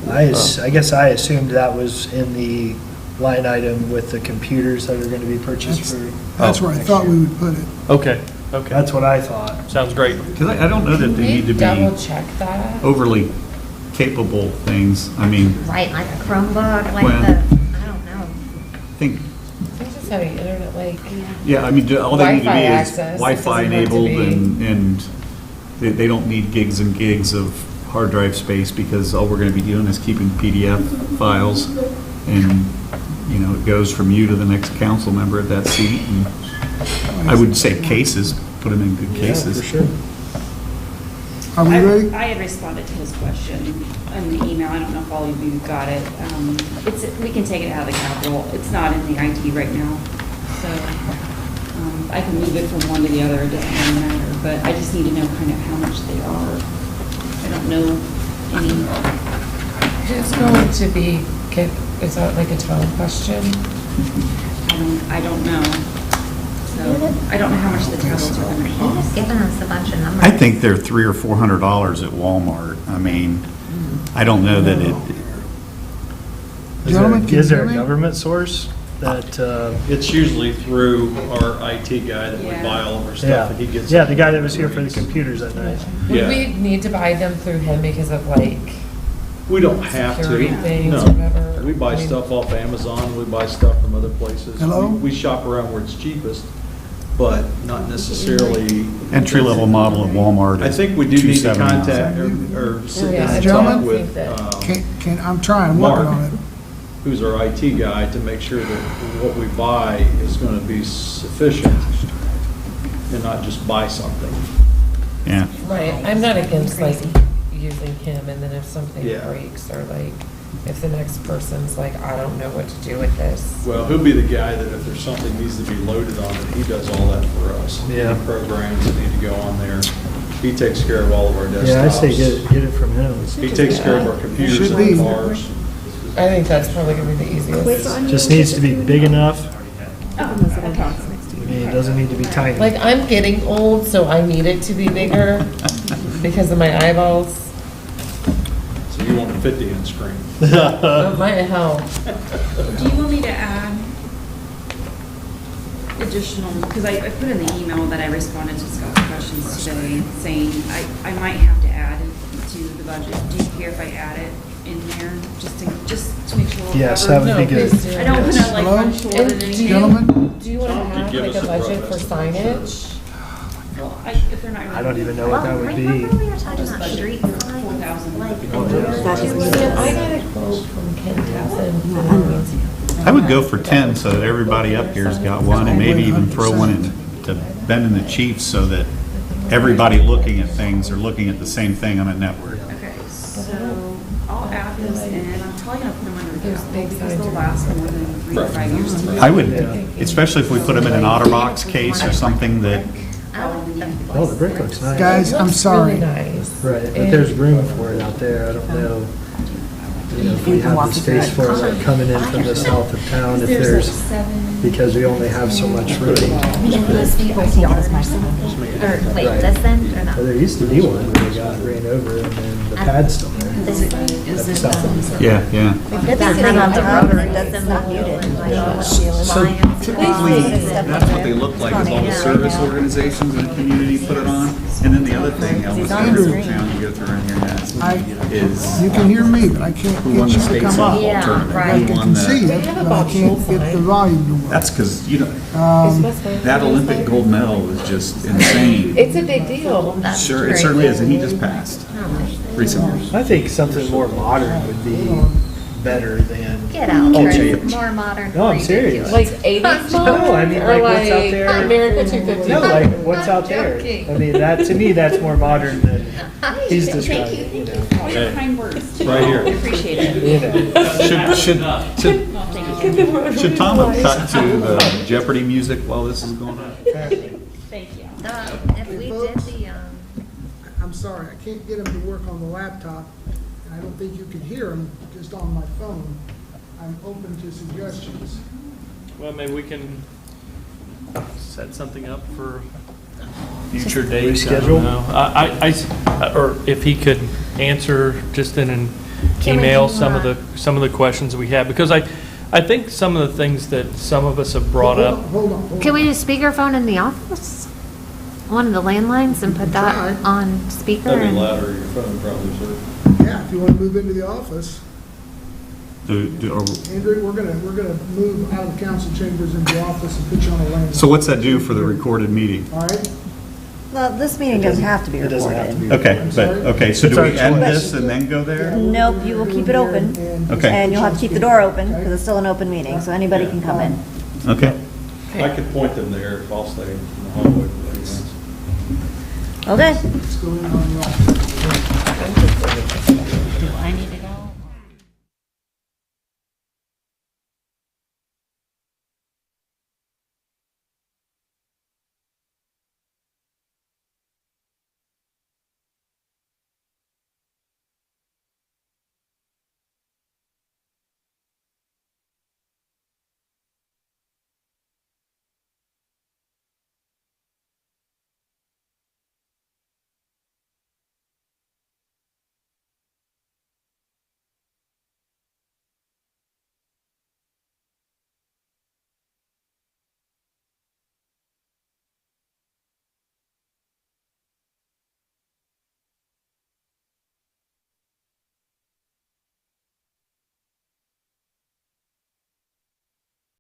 I guess I assumed that was in the line item with the computers that are gonna be purchased for. That's where I thought we would put it. okay. That's what I thought. Sounds great. Because I don't know that they need to be Double check that. overly capable things. I mean, Right, like a Chromebook, like When- I don't know. I think, They just have internet, like, yeah, I mean, all they need to Wi-Fi be is access. It Wi-Fi doesn't have to enabled be- and they don't need gigs and gigs of hard drive space because all we're gonna be doing is keeping PDF files and, you know, it goes from you to the next council member at that seat. And I would say cases, put them in good cases. Yeah, for sure. Are we ready? I had responded to his question in the email. I don't know if all of you got it. We can take it out of the capital. It's not in the IT right now. So I can move it from one to the other. It doesn't really matter. But I just need to know kind of how much they are. I don't know any. who's going to be, is that like a town question? I don't know. So I don't know how much the tablets are going to He's cost. given us a bunch of numbers. I think they're $300 or $400 at Walmart. I mean, I don't know that it, Gentlemen, can Is there you a hear me? government source that, It's usually through our IT guy that we Yeah. buy all of our yeah, stuff, and he gets. yeah, the guy that was here for the computers that night. Would Yeah. we need to buy them through him because of like We don't have security to, things or no. whatever? We buy I mean, stuff off Amazon, we buy stuff from other places. Hello? We shop around where it's cheapest, but not necessarily. entry-level model at Walmart I is think we do need to $279. contact or sit Yeah, down and Gentlemen? talk with, I'm trying, I'm working Mark. on it. who's our IT guy, to make sure that what we buy is gonna be sufficient and not just buy something. Yeah. Right, I'm not against like using him and then if something Yeah. breaks or like, if the next person's like, I don't know what to do with this. Well, he'll be the guy that if there's something needs to be loaded on it, he does all that for us. Yeah. Any programs that need to go on there, he takes care of all of our desktops. Yeah, I say get it from him. He takes care of our computers Should be. and cars. I think that's probably gonna be the easiest. Just needs to be big enough. Oh, okay. I mean, it doesn't need to be tiny. Like, I'm getting old, so I need it to be bigger because of my eyeballs. So you want a 50-inch screen. That might help. Do you want me to add additional, because I put in the email that I responded to Scott's questions today, saying I might have to add it to the budget. Do you care if I add it in there, just to make sure we're Yes, covered? that would be No, good. please do. I don't wanna like Hello? run short of And anything. Gentlemen? Do you wanna Tom could have give like us a a budget rough for estimate. signage? Well, if they're not. I don't even know what that would be. Remember we were talking about street signs? 4,000. Like, Oh, yeah. So I got a quote from Ken Townsend. I would go for 10 so that everybody up here's got one, and maybe even throw one in to Ben and the Chiefs so that everybody looking at things are looking at the same thing on a network. Okay, so I'll add those in. I'm probably gonna put them under There's capital big because they'll signs. last more than 3 to 5 years. to I would, especially if we put them in an OtterBox case or something that, Oh, the brick looks nice. Guys, It I'm looks sorry. really nice. Right, but there's room for it out there. I don't know. You know, if we have the space for it, like coming in from the south of town, if there's, because we only have so much room. Those people see all this myself. Or, wait, Right. this end or Well, that? there used to be one where they got ran over and then the pad's still there. This is At the south end. yeah, yeah. It's sitting on the rotary, that's not muted. So typically, that's what they look like, is all the service organizations in the community put it on. And then the other thing, Elvis, every town you go through in here now, is You can hear me, but I can't who get won you the to state come up. softball tournament, right. I who won can see the, it, have a but I box can't full get the sign. volume to work. that's because, you know, Especially- that Olympic gold medal was just insane. It's a big deal. Sure, it certainly is, and he just passed recently. I think something more modern would be better than. Get out, Oh, Chris. gee. More modern. No, I'm serious. Like 80s No, I mean, or like, what's out like there? America 250. No, like, what's out there? I mean, that, to me, that's more modern than he's describing, you know. All your kind words. Right here. I appreciate it. You know. Should Tom have cut to the Jeopardy music while this is going on? Thank you. If we did the, I'm sorry, I can't get him to work on the laptop, and I don't think you can hear him just on my phone. I'm open to suggestions. Well, maybe we can set something up for future dates. I don't Reschedule? know. Or if he could answer just in an Can we email do, some of the questions we have, because I think some of the things that some of us have brought up. Hold on. can we do speakerphone in the office? One of the landlines and put that Try. on speaker? That'd be and- louder, your phone probably, sir. Yeah, if you want to move into the office. Andrew, we're gonna move out of the council chambers into the office and put you on a landline. So what's that do for the recorded meeting? All right? Well, this meeting doesn't have to be It doesn't have to recorded. be. Okay, but, okay, so It's do our we end choice. this and then go there? Nope, you will keep it open, Okay. and you'll have to keep the door open, because it's still an open meeting, so anybody can come in. Okay. I could point them there if I'll stay in the hallway. Okay. Let's go in on the office.